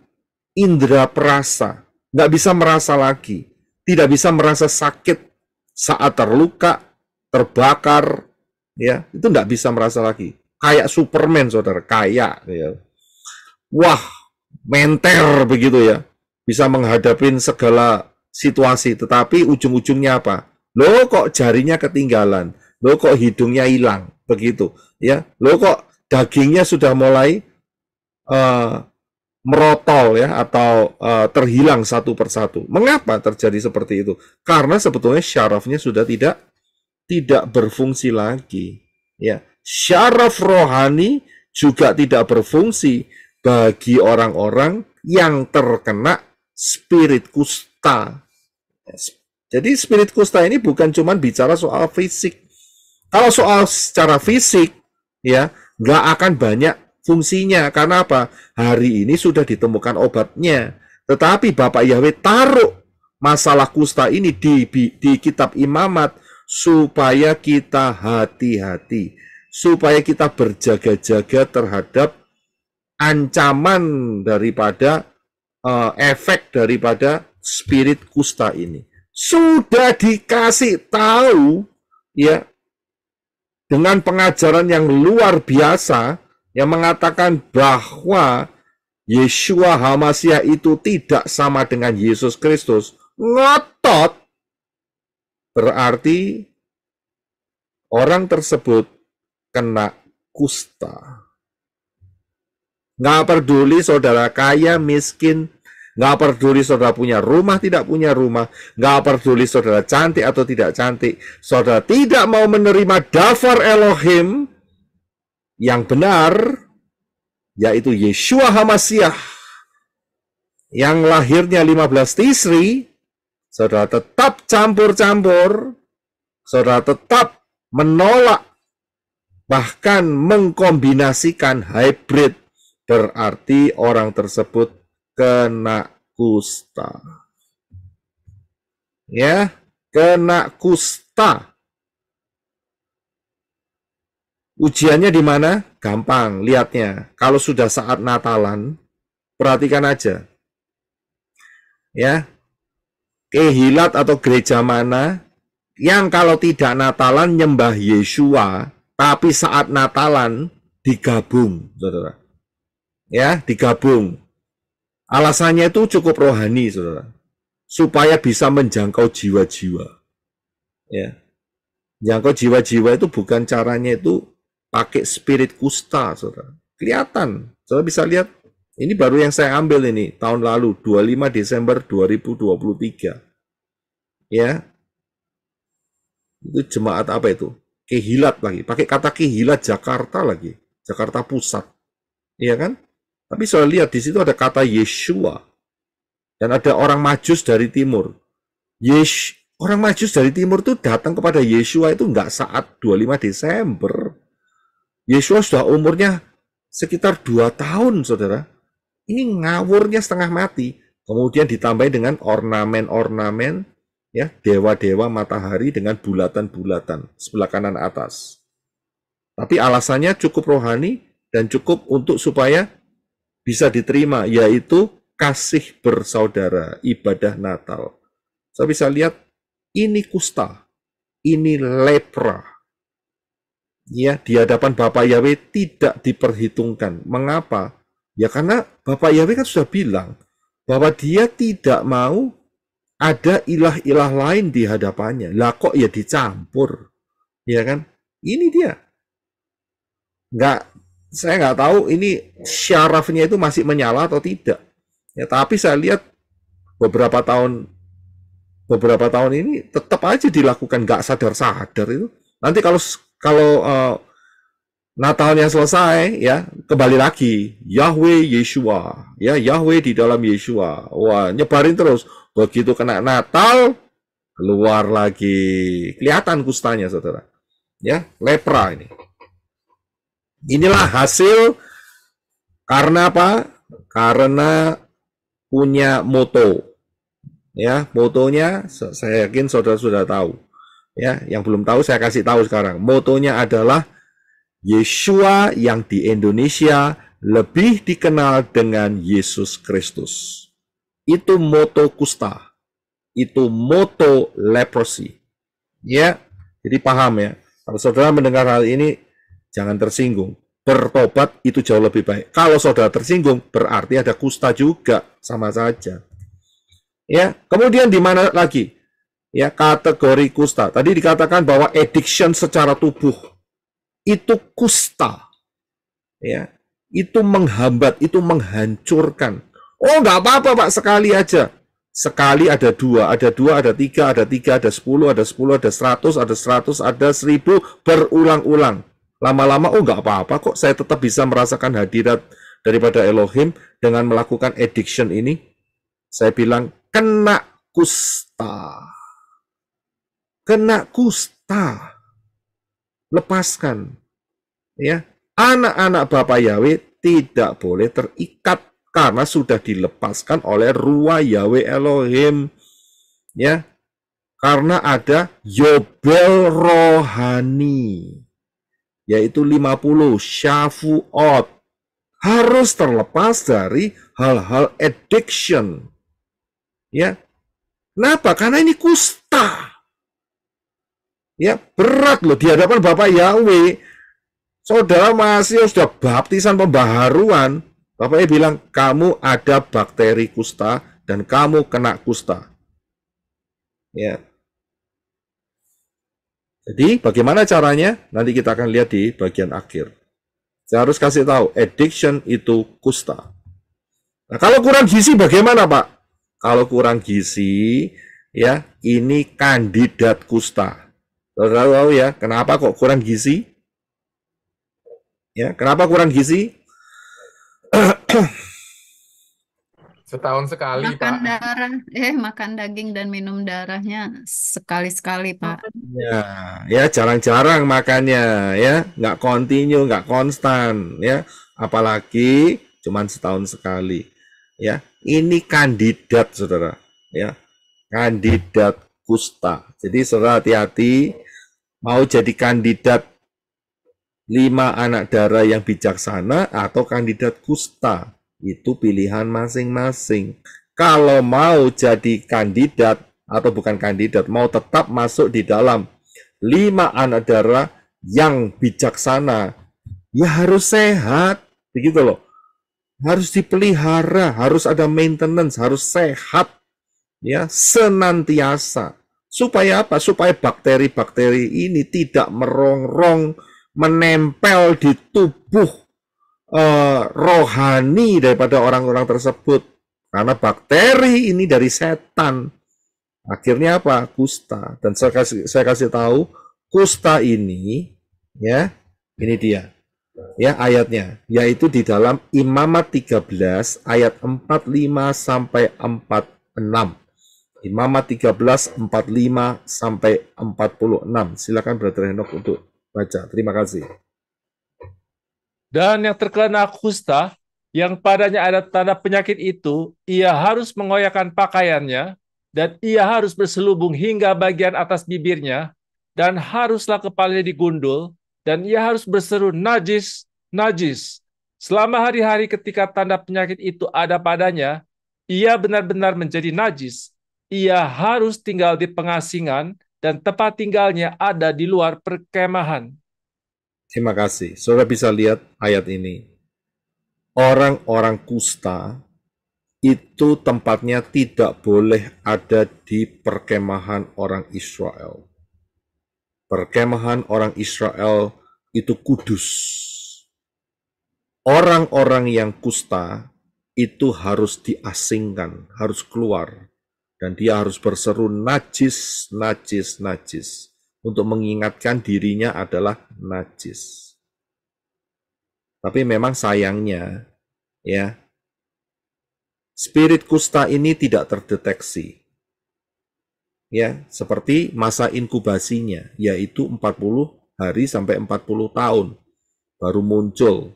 indera perasa, nggak bisa merasa lagi, tidak bisa merasa sakit saat terluka, terbakar, ya, itu nggak bisa merasa lagi. Kayak Superman, saudara, kayak, ya. Wah, menter begitu ya. Bisa menghadapin segala situasi, tetapi ujung-ujungnya apa? Loh kok jarinya ketinggalan? Loh kok hidungnya hilang? Begitu, ya. Loh kok dagingnya sudah mulai merotol ya, atau terhilang satu persatu. Mengapa terjadi seperti itu? Karena sebetulnya syarafnya sudah tidak berfungsi lagi. Ya, syaraf rohani juga tidak berfungsi bagi orang-orang yang terkena spirit kusta. Jadi spirit kusta ini bukan cuma bicara soal fisik. Kalau soal secara fisik, ya nggak akan banyak fungsinya. Karena apa? Hari ini sudah ditemukan obatnya. Tetapi Bapak Yahweh taruh masalah kusta ini di kitab imamat supaya kita hati-hati. Supaya kita berjaga-jaga terhadap ancaman daripada efek daripada spirit kusta ini. Sudah dikasih tahu ya dengan pengajaran yang luar biasa yang mengatakan bahwa Yeshua HaMasyiah itu tidak sama dengan Yesus Kristus. Ngotot, berarti orang tersebut kena kusta. Nggak peduli saudara kaya, miskin, nggak peduli saudara punya rumah, tidak punya rumah, nggak peduli saudara cantik atau tidak cantik, saudara tidak mau menerima daftar Elohim yang benar, yaitu Yeshua HaMasyiah, yang lahirnya 15 Tisri, saudara tetap campur-campur, saudara tetap menolak, bahkan mengkombinasikan hybrid, berarti orang tersebut kena kusta. Ya, kena kusta. Ujiannya di mana? Gampang lihatnya. Kalau sudah saat Natalan, perhatikan aja. Ya. Kehilat atau gereja mana yang kalau tidak Natalan nyembah Yeshua, tapi saat Natalan digabung, saudara. Ya, digabung. Alasannya itu cukup rohani, saudara. Supaya bisa menjangkau jiwa-jiwa. Ya. Jangkau jiwa-jiwa itu bukan caranya itu pakai spirit kusta, saudara. Kelihatan. Saudara bisa lihat. Ini baru yang saya ambil ini. Tahun lalu, 25 Desember 2023. Ya. Itu jemaat apa itu? Kehilat lagi. Pakai kata kehilat Jakarta lagi. Jakarta Pusat. Iya kan? Tapi saya lihat di situ ada kata Yeshua. Dan ada orang Majus dari timur. Orang Majus dari timur itu datang kepada Yeshua itu enggak saat 25 Desember. Yeshua sudah umurnya sekitar 2 tahun, saudara. Ini ngawurnya setengah mati. Kemudian ditambahin dengan ornamen-ornamen, ya, dewa-dewa matahari dengan bulatan-bulatan sebelah kanan atas. Tapi alasannya cukup rohani dan cukup untuk supaya bisa diterima, yaitu kasih bersaudara, ibadah Natal. saya bisa lihat ini kusta, ini lepra. Ya, di hadapan Bapak Yahweh tidak diperhitungkan. Mengapa? Ya karena Bapak Yahweh kan sudah bilang bahwa dia tidak mau ada ilah-ilah lain di hadapannya. Lah kok ya dicampur? Ya kan? Ini dia. Saya nggak tahu ini syarafnya itu masih menyala atau tidak. Ya, tapi saya lihat beberapa tahun ini tetap aja dilakukan, nggak sadar-sadar itu. Nanti kalau Natalnya selesai, ya kembali lagi Yahweh Yeshua, ya Yahweh di dalam Yeshua. Wah, nyebarin terus. Begitu kena Natal, keluar lagi, kelihatan kustanya, saudara. Ya, lepra ini. Inilah hasil karena apa? Karena punya moto. Ya, motonya saya yakin saudara sudah tahu. Ya, yang belum tahu saya kasih tahu sekarang. Motonya adalah Yeshua yang di Indonesia lebih dikenal dengan Yesus Kristus. Itu moto kusta. Itu moto leprosy. Ya, jadi paham ya. Kalau saudara mendengar hal ini, jangan tersinggung. Bertobat itu jauh lebih baik. Kalau saudara tersinggung, berarti ada kusta juga, sama saja. Ya, kemudian di mana lagi? Ya, kategori kusta. Tadi dikatakan bahwa addiction secara tubuh itu kusta. Ya, itu menghambat, itu menghancurkan. Oh, nggak apa-apa, Pak, sekali aja. Sekali ada dua, ada tiga, ada 10, ada 100, ada 100, ada 1000, berulang-ulang. Lama-lama, oh nggak apa-apa kok, saya tetap bisa merasakan hadirat daripada Elohim dengan melakukan addiction ini. Saya bilang, kena kusta. Kena kusta. Lepaskan. Ya, anak-anak Bapak Yahweh tidak boleh terikat karena sudah dilepaskan oleh ruah Yahweh Elohim. Ya, karena ada Yobel rohani, yaitu 50 Shavuot, harus terlepas dari hal-hal addiction. Ya, kenapa? Karena ini kusta. Ya, berat loh di hadapan Bapak Yahweh. Saudara masih sudah baptisan pembaharuan, Bapaknya bilang, kamu ada bakteri kusta dan kamu kena kusta. Ya. Jadi, bagaimana caranya? Nanti kita akan lihat di bagian akhir. Saya harus kasih tahu, addiction itu kusta. Nah, kalau kurang gizi bagaimana, Pak? Kalau kurang gizi, ya, ini kandidat kusta. Saudara tahu ya, kenapa kok kurang gizi? Ya, kenapa kurang gizi? Setahun sekali, Makan Pak. darah, makan daging dan minum darahnya sekali-sekali, Pak. Ya jarang-jarang makannya, ya, nggak kontinu, nggak konstan, ya, apalagi cuman setahun sekali, ya. Ini kandidat, saudara, ya, kandidat kusta. Jadi saudara hati-hati, mau jadi kandidat 5 anak darah yang bijaksana atau kandidat kusta. Itu pilihan masing-masing. Kalau mau jadi kandidat atau bukan kandidat, mau tetap masuk di dalam 5 anak darah yang bijaksana, ya harus sehat, begitu loh. Harus dipelihara, harus ada maintenance, harus sehat, ya, senantiasa. Supaya apa? Supaya bakteri-bakteri ini tidak merongrong, menempel di tubuh rohani daripada orang-orang tersebut. Karena bakteri ini dari setan. Akhirnya apa? Kusta. Dan saya kasih tahu, kusta ini, ya, ini dia, ya, ayatnya, yaitu di dalam Imamat 13 ayat 45 sampai 46. Imamat 13 45 sampai 46. Silakan Brother Henok untuk baca. Terima kasih. Dan yang terkena kusta, yang padanya ada tanda penyakit itu, ia harus mengoyakkan pakaiannya, dan ia harus berselubung hingga bagian atas bibirnya, dan haruslah kepalanya digundul, dan ia harus berseru, najis, najis. Selama hari-hari ketika tanda penyakit itu ada padanya, ia benar-benar menjadi najis. ia harus tinggal di pengasingan dan tempat tinggalnya ada di luar perkemahan. Terima kasih. Saudara bisa lihat ayat ini. Orang-orang kusta itu tempatnya tidak boleh ada di perkemahan orang Israel. Perkemahan orang Israel itu kudus. Orang-orang yang kusta itu harus diasingkan, harus keluar. Dan dia harus berseru najis, najis, najis. Untuk mengingatkan dirinya adalah najis. Tapi memang sayangnya, ya, spirit kusta ini tidak terdeteksi. Ya, seperti masa inkubasinya, yaitu 40 hari sampai 40 tahun baru muncul.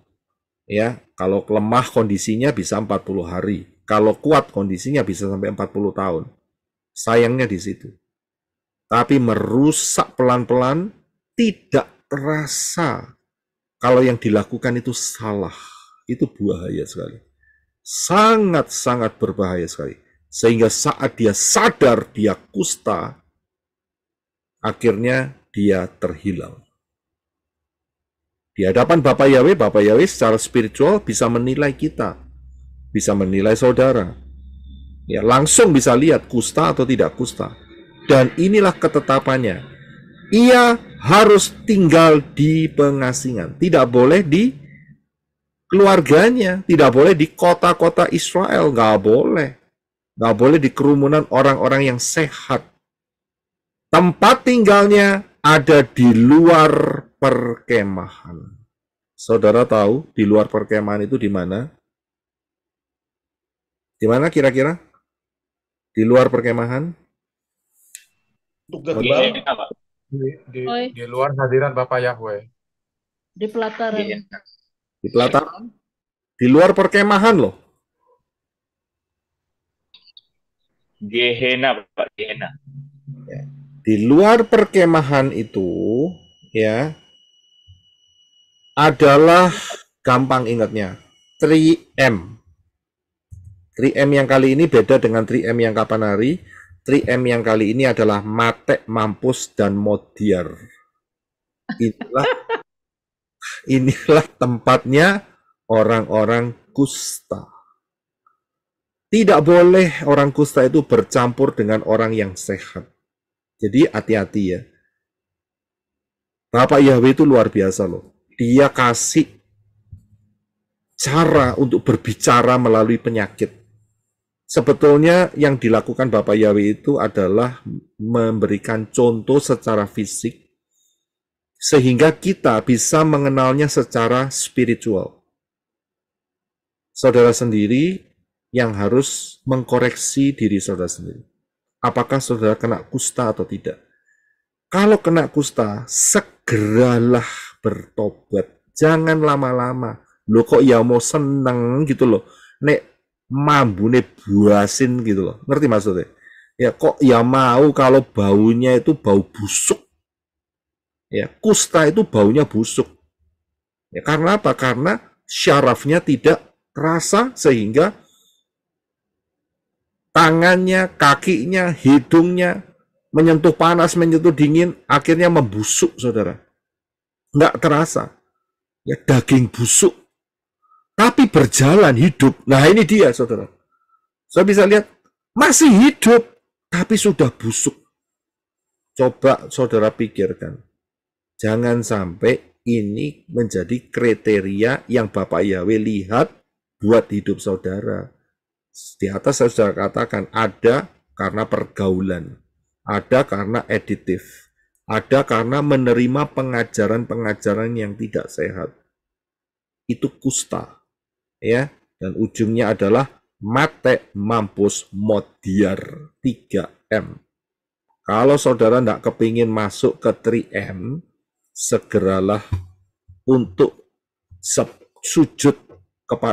Ya, kalau lemah kondisinya bisa 40 hari. Kalau kuat kondisinya bisa sampai 40 tahun. Sayangnya di situ. Tapi merusak pelan-pelan, tidak terasa. Kalau yang dilakukan itu salah. Itu bahaya sekali. Sangat-sangat berbahaya sekali. Sehingga saat dia sadar dia kusta, akhirnya dia terhilang. Di hadapan Bapak Yahweh secara spiritual bisa menilai kita. Bisa menilai saudara. Ya, langsung bisa lihat kusta atau tidak kusta. Dan inilah ketetapannya. Ia harus tinggal di pengasingan. Tidak boleh di keluarganya. Tidak boleh di kota-kota Israel. Nggak boleh. Nggak boleh di kerumunan orang-orang yang sehat. Tempat tinggalnya ada di luar perkemahan. Saudara tahu di luar perkemahan itu di mana? Di mana kira-kira? Di luar perkemahan? Untuk gerbang, Di luar hadirat Bapak Yahweh. Di pelataran. Di pelataran? Di luar perkemahan loh. Gehenna, Pak, Gehenna. Ya. Di luar perkemahan itu, ya, adalah gampang ingatnya 3M. 3M yang kali ini beda dengan 3M yang kapan hari. 3M yang kali ini adalah mate, mampus, dan modiar. Inilah tempatnya orang-orang kusta. Tidak boleh orang kusta itu bercampur dengan orang yang sehat. Jadi hati-hati ya. Bapak Yahweh itu luar biasa loh. Dia kasih cara untuk berbicara melalui penyakit. Sebetulnya yang dilakukan Bapak Yahweh itu adalah memberikan contoh secara fisik sehingga kita bisa mengenalnya secara spiritual. Saudara sendiri yang harus mengkoreksi diri saudara sendiri. Apakah saudara kena kusta atau tidak? Kalau kena kusta, segeralah bertobat. Jangan lama-lama. Loh kok ya mau seneng gitu loh. Nek mambune buasin gitu loh. Ngerti maksudnya? Ya kok ya mau kalau baunya itu bau busuk. Ya, kusta itu baunya busuk. Ya, karena apa? Karena syarafnya tidak terasa sehingga tangannya, kakinya, hidungnya menyentuh panas, menyentuh dingin, akhirnya membusuk, saudara. Nggak terasa. Ya, daging busuk. Tapi berjalan, hidup. Nah, ini dia, saudara. Saya bisa lihat, masih hidup, tapi sudah busuk. Coba saudara pikirkan. Jangan sampai ini menjadi kriteria yang Bapak Yahweh lihat buat hidup saudara. Di atas saya sudah katakan, ada karena pergaulan. Ada karena editif. Ada karena menerima pengajaran-pengajaran yang tidak sehat. Itu kusta. Ya, dan ujungnya adalah mate, mampus, modiar. 3M. Kalau saudara tidak kepingin masuk ke 3M, segeralah untuk sujud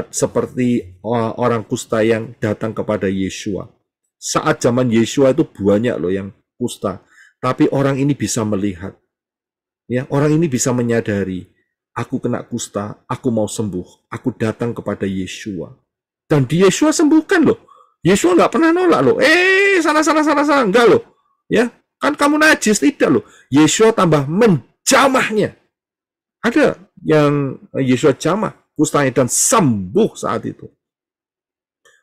seperti orang kusta yang datang kepada Yeshua. Saat zaman Yeshua itu banyak loh yang kusta. Tapi orang ini bisa melihat. Ya, orang ini bisa menyadari, aku kena kusta, aku mau sembuh. Aku datang kepada Yeshua. Dan di Yeshua sembuhkan loh. Yesua nggak pernah nolak loh. Salah, enggak loh. Ya, kan kamu najis, tidak loh. Yesua tambah menjamahnya. Ada yang Yesua jamah kustanya dan sembuh saat itu.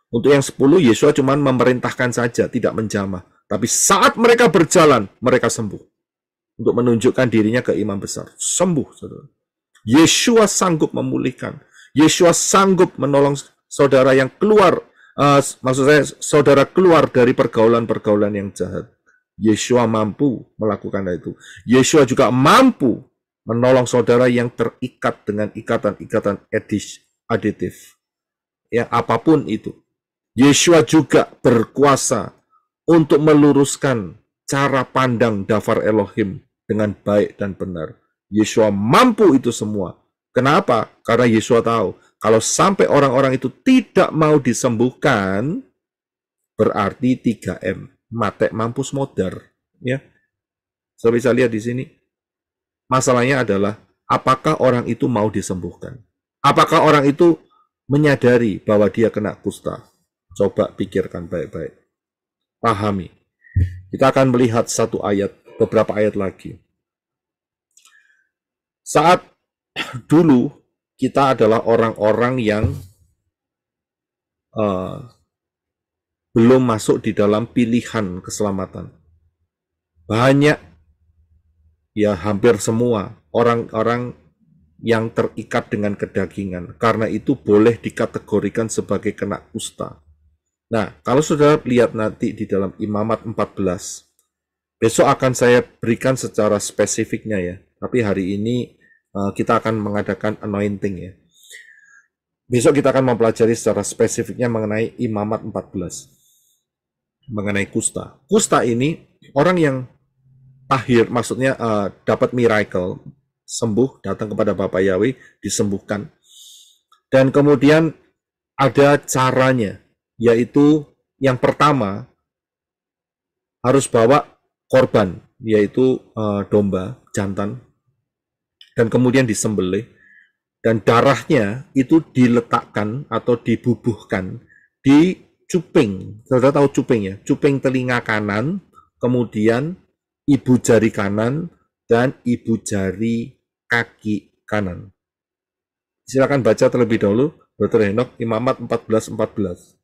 Untuk yang 10, Yesua cuma memerintahkan saja, tidak menjamah. Tapi saat mereka berjalan, mereka sembuh. Untuk menunjukkan dirinya ke imam besar. Sembuh, saudara. Yesua sanggup memulihkan. Yesua sanggup menolong saudara yang keluar, maksud saya saudara keluar dari pergaulan-pergaulan yang jahat. Yesua mampu melakukan itu. Yesua juga mampu menolong saudara yang terikat dengan ikatan-ikatan aditif. Ya, apapun itu. Yesua juga berkuasa untuk meluruskan cara pandang dafar Elohim dengan baik dan benar. Yesua mampu itu semua. Kenapa? Karena Yesua tahu, kalau sampai orang-orang itu tidak mau disembuhkan, berarti 3M. Mate mampus modar. Ya. Saya bisa lihat di sini. Masalahnya adalah, apakah orang itu mau disembuhkan? Apakah orang itu menyadari bahwa dia kena kusta? Coba pikirkan baik-baik. Pahami. Kita akan melihat satu ayat, beberapa ayat lagi. Saat dulu kita adalah orang-orang yang belum masuk di dalam pilihan keselamatan. Banyak, ya hampir semua orang-orang yang terikat dengan kedagingan. Karena itu boleh dikategorikan sebagai kena kusta. Nah, kalau saudara lihat nanti di dalam Imamat 14, besok akan saya berikan secara spesifiknya ya. Tapi hari ini kita akan mengadakan anointing ya. Besok kita akan mempelajari secara spesifiknya mengenai Imamat 14. Mengenai kusta. Kusta ini orang yang tahir, maksudnya dapat miracle, sembuh, datang kepada Bapak Yahweh, disembuhkan. Dan kemudian ada caranya, yaitu yang pertama harus bawa korban, yaitu domba, jantan, dan kemudian disembelih, dan darahnya itu diletakkan atau dibubuhkan di cuping. Saudara tahu cuping ya? Cuping telinga kanan, kemudian ibu jari kanan, dan ibu jari kaki kanan. Silakan baca terlebih dahulu, Dr. Henok, Imamat 14:14.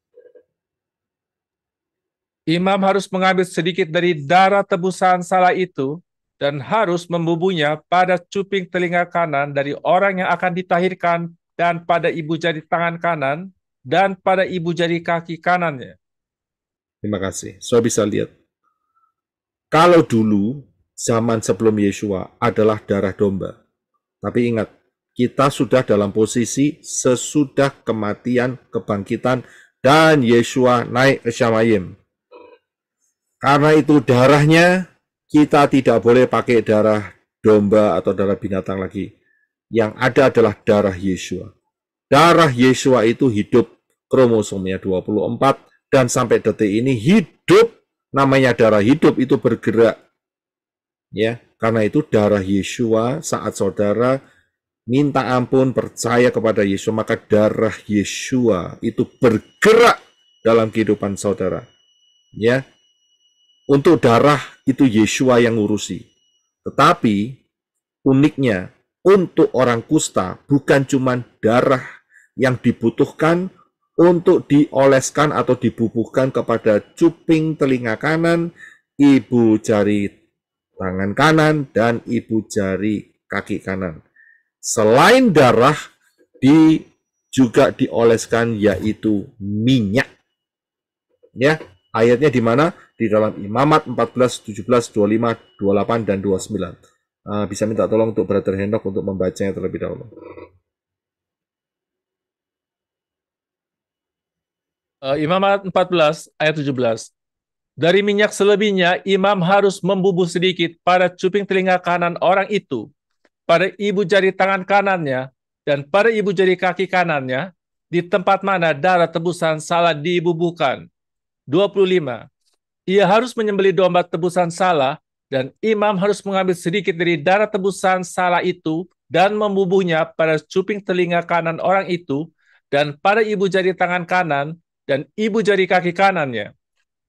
Imam harus mengambil sedikit dari darah tebusan salah itu dan harus membubuhnya pada cuping telinga kanan dari orang yang akan ditahirkan dan pada ibu jari tangan kanan dan pada ibu jari kaki kanannya. Terima kasih. Saya bisa lihat. Kalau dulu, zaman sebelum Yesua adalah darah domba. Tapi ingat, kita sudah dalam posisi sesudah kematian, kebangkitan, dan Yesua naik ke Syamayim. Karena itu darahnya, kita tidak boleh pakai darah domba atau darah binatang lagi. Yang ada adalah darah Yesua. Darah Yesua itu hidup, kromosomnya 24, dan sampai detik ini hidup, namanya darah hidup itu bergerak. Ya, karena itu darah Yesua, saat saudara minta ampun, percaya kepada Yesua, maka darah Yesua itu bergerak dalam kehidupan saudara. Ya, untuk darah itu Yesua yang ngurusi. Tetapi uniknya, untuk orang kusta bukan cuma darah yang dibutuhkan untuk dioleskan atau dibubuhkan kepada cuping telinga kanan, ibu jari tangan kanan, dan ibu jari kaki kanan. Selain darah, juga dioleskan yaitu minyak. Ya, ayatnya di mana? Di dalam Imamat 14, 17, 25, 28, dan 29. Bisa minta tolong untuk Brother Henok untuk membacanya terlebih dahulu. Imamat 14 ayat 17. Dari minyak selebihnya, imam harus membubuh sedikit pada cuping telinga kanan orang itu, pada ibu jari tangan kanannya, dan pada ibu jari kaki kanannya, di tempat mana darah tebusan salah dibubuhkan. 25. Ia harus menyembelih domba tebusan salah, dan imam harus mengambil sedikit dari darah tebusan salah itu, dan membubuhnya pada cuping telinga kanan orang itu, dan pada ibu jari tangan kanan, dan ibu jari kaki kanannya.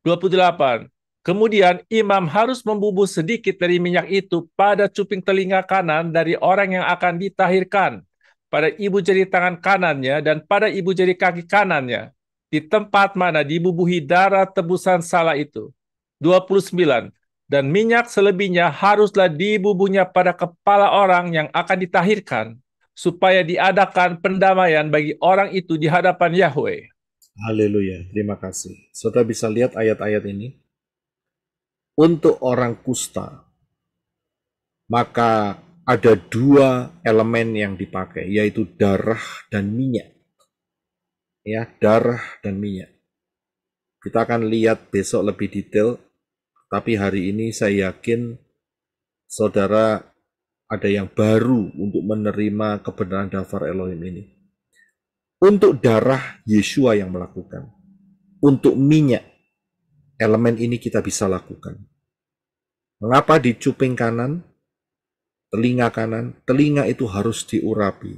28. Kemudian imam harus membubuh sedikit dari minyak itu pada cuping telinga kanan dari orang yang akan ditahirkan, pada ibu jari tangan kanannya dan pada ibu jari kaki kanannya, di tempat mana dibubuhi darah tebusan salah itu. 29. Dan minyak selebihnya haruslah dibubuhnya pada kepala orang yang akan ditahirkan, supaya diadakan pendamaian bagi orang itu di hadapan Yahweh. Haleluya, terima kasih. Saudara bisa lihat ayat-ayat ini. Untuk orang kusta, maka ada dua elemen yang dipakai, yaitu darah dan minyak. Ya, darah dan minyak. Kita akan lihat besok lebih detail, tapi hari ini saya yakin saudara ada yang baru untuk menerima kebenaran Dafar Elohim ini. Untuk darah, Yeshua yang melakukan. Untuk minyak, elemen ini kita bisa lakukan. Mengapa di cuping kanan, telinga kanan, telinga itu harus diurapi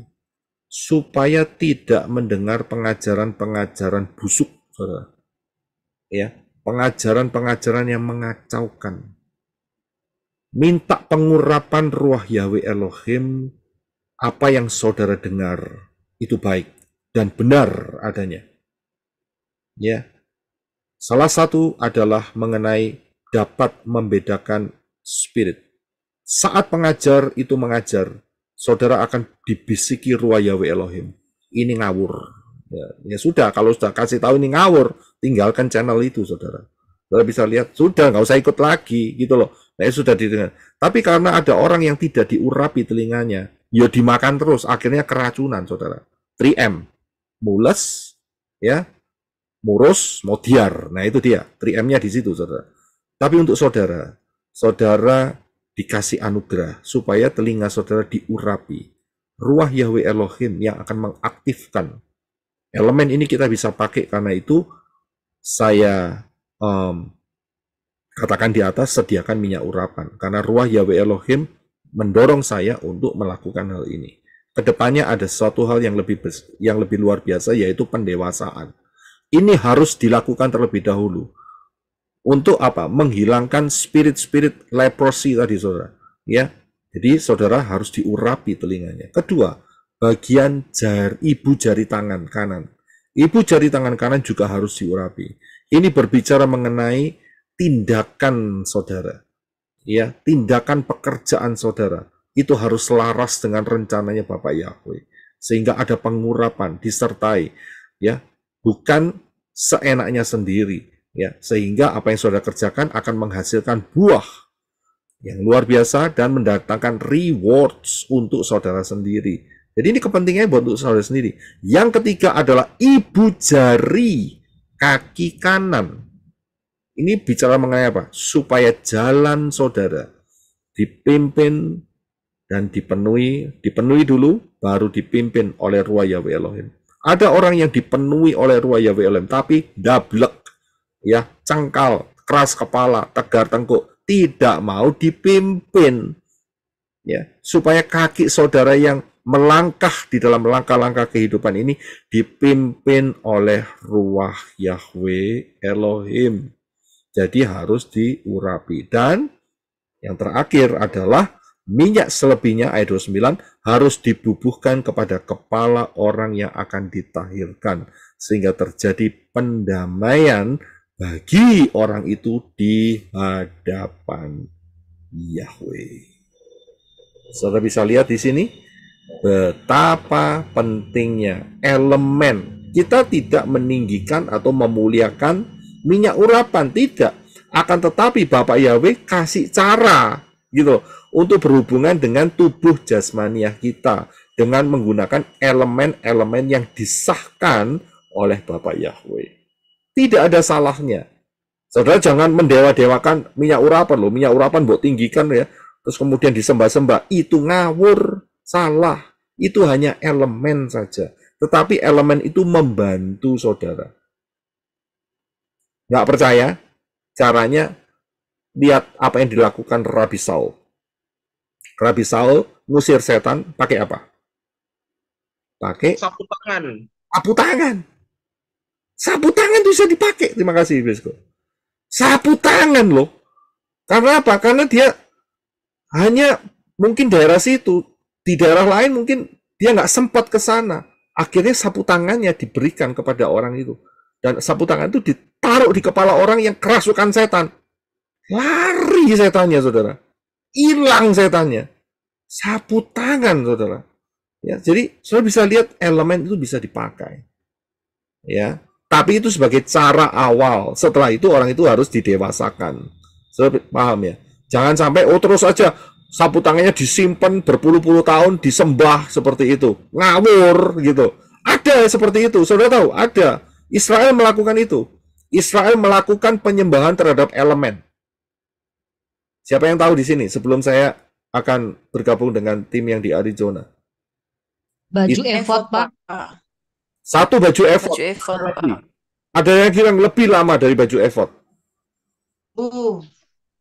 supaya tidak mendengar pengajaran-pengajaran busuk, saudara. Ya, pengajaran-pengajaran yang mengacaukan. Minta pengurapan Ruah Yahweh Elohim, apa yang saudara dengar itu baik dan benar adanya. Ya. Salah satu adalah mengenai dapat membedakan spirit. Saat pengajar itu mengajar, saudara akan dibisiki Ruah Yahweh Elohim. Ini ngawur. Ya sudah, kalau sudah kasih tahu ini ngawur, tinggalkan channel itu, saudara. Saudara bisa lihat, sudah nggak usah ikut lagi, gitu loh. Nah, sudah didengar. Tapi karena ada orang yang tidak diurapi telinganya, ya dimakan terus, akhirnya keracunan, saudara. 3M, mules, ya, murus, modiar. Nah itu dia, 3M-nya di situ, saudara. Tapi untuk saudara, saudara dikasih anugerah supaya telinga saudara diurapi. Ruah Yahweh Elohim yang akan mengaktifkan. Elemen ini kita bisa pakai, karena itu saya katakan di atas, sediakan minyak urapan. Karena Ruah Yahweh Elohim mendorong saya untuk melakukan hal ini. Kedepannya ada suatu hal yang lebih luar biasa, yaitu pendewasaan. Ini harus dilakukan terlebih dahulu. Untuk apa? Menghilangkan spirit-spirit leprosy tadi, saudara. Ya, jadi saudara harus diurapi telinganya. Kedua, bagian ibu jari tangan kanan. Ibu jari tangan kanan juga harus diurapi. Ini berbicara mengenai tindakan saudara. Ya, tindakan pekerjaan saudara. Itu harus selaras dengan rencananya Bapak Yahweh. Sehingga ada pengurapan, disertai. Ya, bukan seenaknya sendiri. Ya, sehingga apa yang saudara kerjakan akan menghasilkan buah yang luar biasa dan mendatangkan rewards untuk saudara sendiri. Jadi ini kepentingannya buat untuk saudara sendiri. Yang ketiga adalah ibu jari kaki kanan. Ini bicara mengenai apa? Supaya jalan saudara dipimpin dan dipenuhi dulu, baru dipimpin oleh Ruah Yahweh Elohim. Ada orang yang dipenuhi oleh Ruah Yahweh Elohim, tapi dablek, ya, cengkal, keras kepala, tegar tengkuk, tidak mau dipimpin. Ya, supaya kaki saudara yang melangkah di dalam langkah-langkah kehidupan ini dipimpin oleh Ruah Yahweh Elohim. Jadi harus diurapi. Dan yang terakhir adalah minyak selebihnya, ayat 29, harus dibubuhkan kepada kepala orang yang akan ditahirkan, sehingga terjadi pendamaian bagi orang itu di hadapan Yahweh. Saudara bisa lihat di sini betapa pentingnya elemen. Kita tidak meninggikan atau memuliakan minyak urapan, tidak. Akan tetapi Bapak Yahweh kasih cara gitu untuk berhubungan dengan tubuh jasmaniah kita dengan menggunakan elemen-elemen yang disahkan oleh Bapak Yahweh. Tidak ada salahnya. Saudara jangan mendewa-dewakan minyak urapan loh. Minyak urapan buat tinggikan ya, terus kemudian disembah-sembah. Itu ngawur, salah. Itu hanya elemen saja. Tetapi elemen itu membantu saudara. Nggak percaya? Caranya, lihat apa yang dilakukan Rabi Saul. Rabi Saul ngusir setan pakai apa? Pakai sapu tangan. sapu tangan. Sapu tangan itu bisa dipakai. Terima kasih, Bosku. Sapu tangan loh. Karena apa? Karena dia hanya mungkin daerah situ, di daerah lain mungkin dia nggak sempat ke sana. Akhirnya sapu tangannya diberikan kepada orang itu. Dan sapu tangan itu ditaruh di kepala orang yang kerasukan setan. Lari setannya, saudara. Hilang setannya. Sapu tangan, saudara. Ya, jadi saudara bisa lihat elemen itu bisa dipakai. Ya, tapi itu sebagai cara awal. Setelah itu orang itu harus didewasakan. Saudara paham ya? Jangan sampai terus aja sapu tangannya disimpan berpuluh-puluh tahun disembah seperti itu. Ngawur gitu. Ada seperti itu. Saudara tahu? Ada. Israel melakukan itu. Israel melakukan penyembahan terhadap elemen. Siapa yang tahu di sini sebelum saya akan bergabung dengan tim yang di Arizona? Baju efod, Pak. Satu baju efod. Ada yang bilang lebih lama dari baju efod.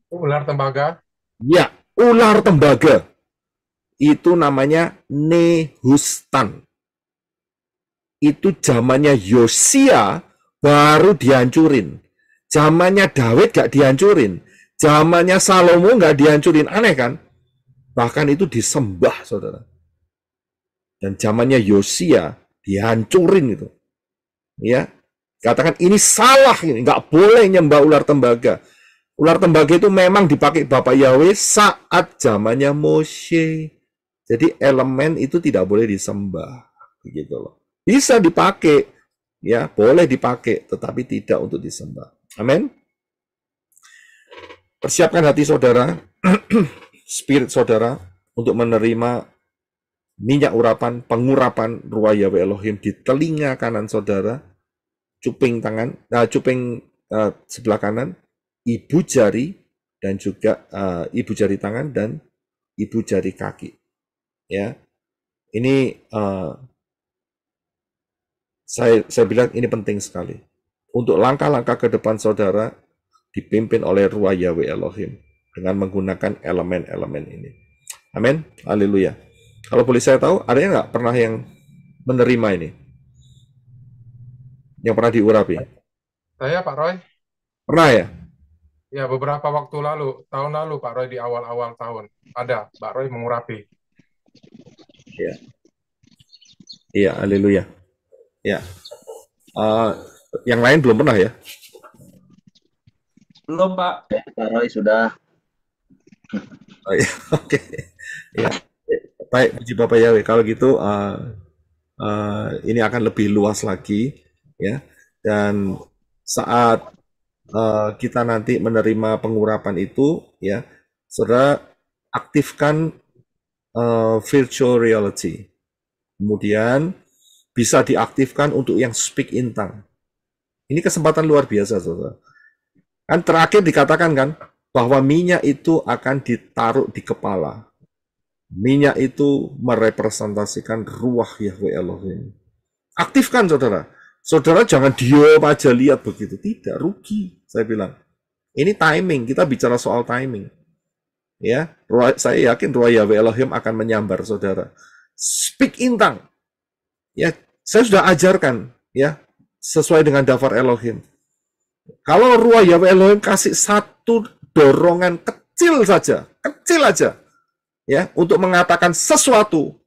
Ular tembaga. Ya, ular tembaga. Itu namanya Nehustan. Itu zamannya Yosia baru dihancurin. Zamannya Daud gak dihancurin. Zamannya Salomo gak dihancurin. Aneh kan? Bahkan itu disembah, saudara. Dan zamannya Yosia dihancurin itu. Ya, katakan ini salah, ini nggak boleh nyembah ular tembaga. Ular tembaga itu memang dipakai Bapak Yahweh saat zamannya Moshe. Jadi elemen itu tidak boleh disembah, begitu loh. Bisa dipakai, ya boleh dipakai, tetapi tidak untuk disembah. Amin. Persiapkan hati saudara, spirit saudara untuk menerima minyak urapan, pengurapan Ruach Yahweh Elohim di telinga kanan saudara, cuping tangan, cuping sebelah kanan, ibu jari dan juga ibu jari tangan dan ibu jari kaki. Ya, ini saya bilang ini penting sekali untuk langkah-langkah ke depan saudara dipimpin oleh Ruach Yahweh Elohim dengan menggunakan elemen-elemen ini. Amin. Haleluya. Kalau boleh saya tahu, ada yang nggak pernah yang menerima ini? Yang pernah diurapi? Saya Pak Roy. Pernah ya? Ya, beberapa waktu lalu, tahun lalu Pak Roy di awal-awal tahun. Ada Pak Roy mengurapi. Iya. Iya, haleluya. Ya. Yang lain belum pernah ya? Belum, Pak. Pak Roy sudah. Oh, ya. Oke. Ya. Baik, puji Bapak Yahweh. Kalau gitu ini akan lebih luas lagi, ya. Dan saat kita nanti menerima pengurapan itu, ya, saudara aktifkan virtual reality. Kemudian bisa diaktifkan untuk yang speak in tongue. Ini kesempatan luar biasa, saudara. Kan terakhir dikatakan kan bahwa minyak itu akan ditaruh di kepala. Minyak itu merepresentasikan Ruach Yahweh Elohim. Aktifkan saudara. Saudara jangan diam aja lihat begitu. Tidak, rugi. Saya bilang. Ini timing. Kita bicara soal timing. Ya, saya yakin Ruach Yahweh Elohim akan menyambar saudara. Speak in tongue. Ya, saya sudah ajarkan ya sesuai dengan daftar Elohim. Kalau Ruach Yahweh Elohim kasih satu dorongan kecil saja, kecil aja. Ya, untuk mengatakan sesuatu,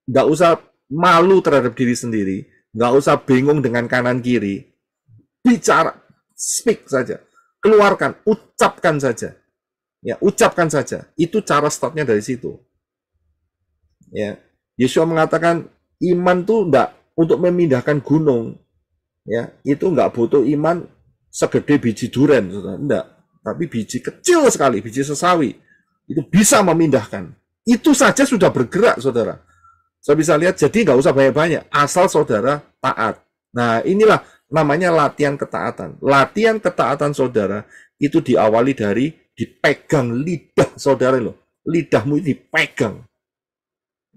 nggak usah malu terhadap diri sendiri, nggak usah bingung dengan kanan kiri, bicara, speak saja, keluarkan, ucapkan saja, ya, ucapkan saja. Itu cara startnya dari situ. Ya, Yeshua mengatakan iman tuh nggak untuk memindahkan gunung, ya, itu nggak butuh iman segede biji duren, enggak, tapi biji kecil sekali, biji sesawi. Itu bisa memindahkan. Itu saja sudah bergerak, saudara. Saya bisa lihat, jadi nggak usah banyak-banyak, asal saudara taat. Nah, inilah namanya latihan ketaatan. Latihan ketaatan saudara itu diawali dari dipegang lidah saudara loh. Lidahmu itu dipegang.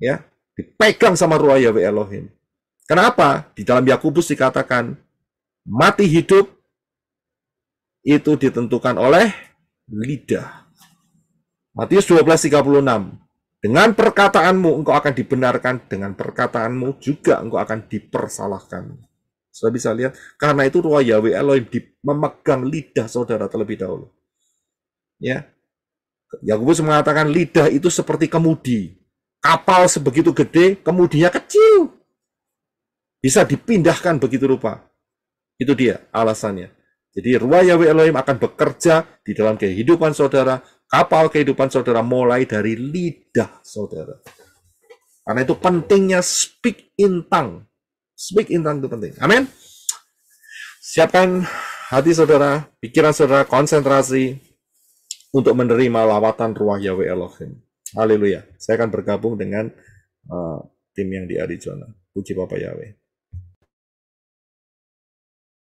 Ya, dipegang sama Ruach Yahweh Elohim. Kenapa? Di dalam Yakobus dikatakan, mati hidup itu ditentukan oleh lidah. Matius 12:36. Dengan perkataanmu engkau akan dibenarkan, dengan perkataanmu juga engkau akan dipersalahkan. Saudara bisa lihat, karena itu Ruah Yahweh Elohim memegang lidah saudara terlebih dahulu. Ya, Yakobus mengatakan lidah itu seperti kemudi. Kapal sebegitu gede, kemudinya kecil. Bisa dipindahkan begitu rupa. Itu dia alasannya. Jadi Ruah Yahweh Elohim akan bekerja di dalam kehidupan saudara, kapal kehidupan saudara mulai dari lidah saudara. Karena itu pentingnya speak in tongue. Speak in tongue itu penting. Amin. Siapkan hati saudara, pikiran saudara, konsentrasi untuk menerima lawatan Ruah Yahweh Elohim. Haleluya. Saya akan bergabung dengan tim yang di Arizona. Puji Bapak Yahweh.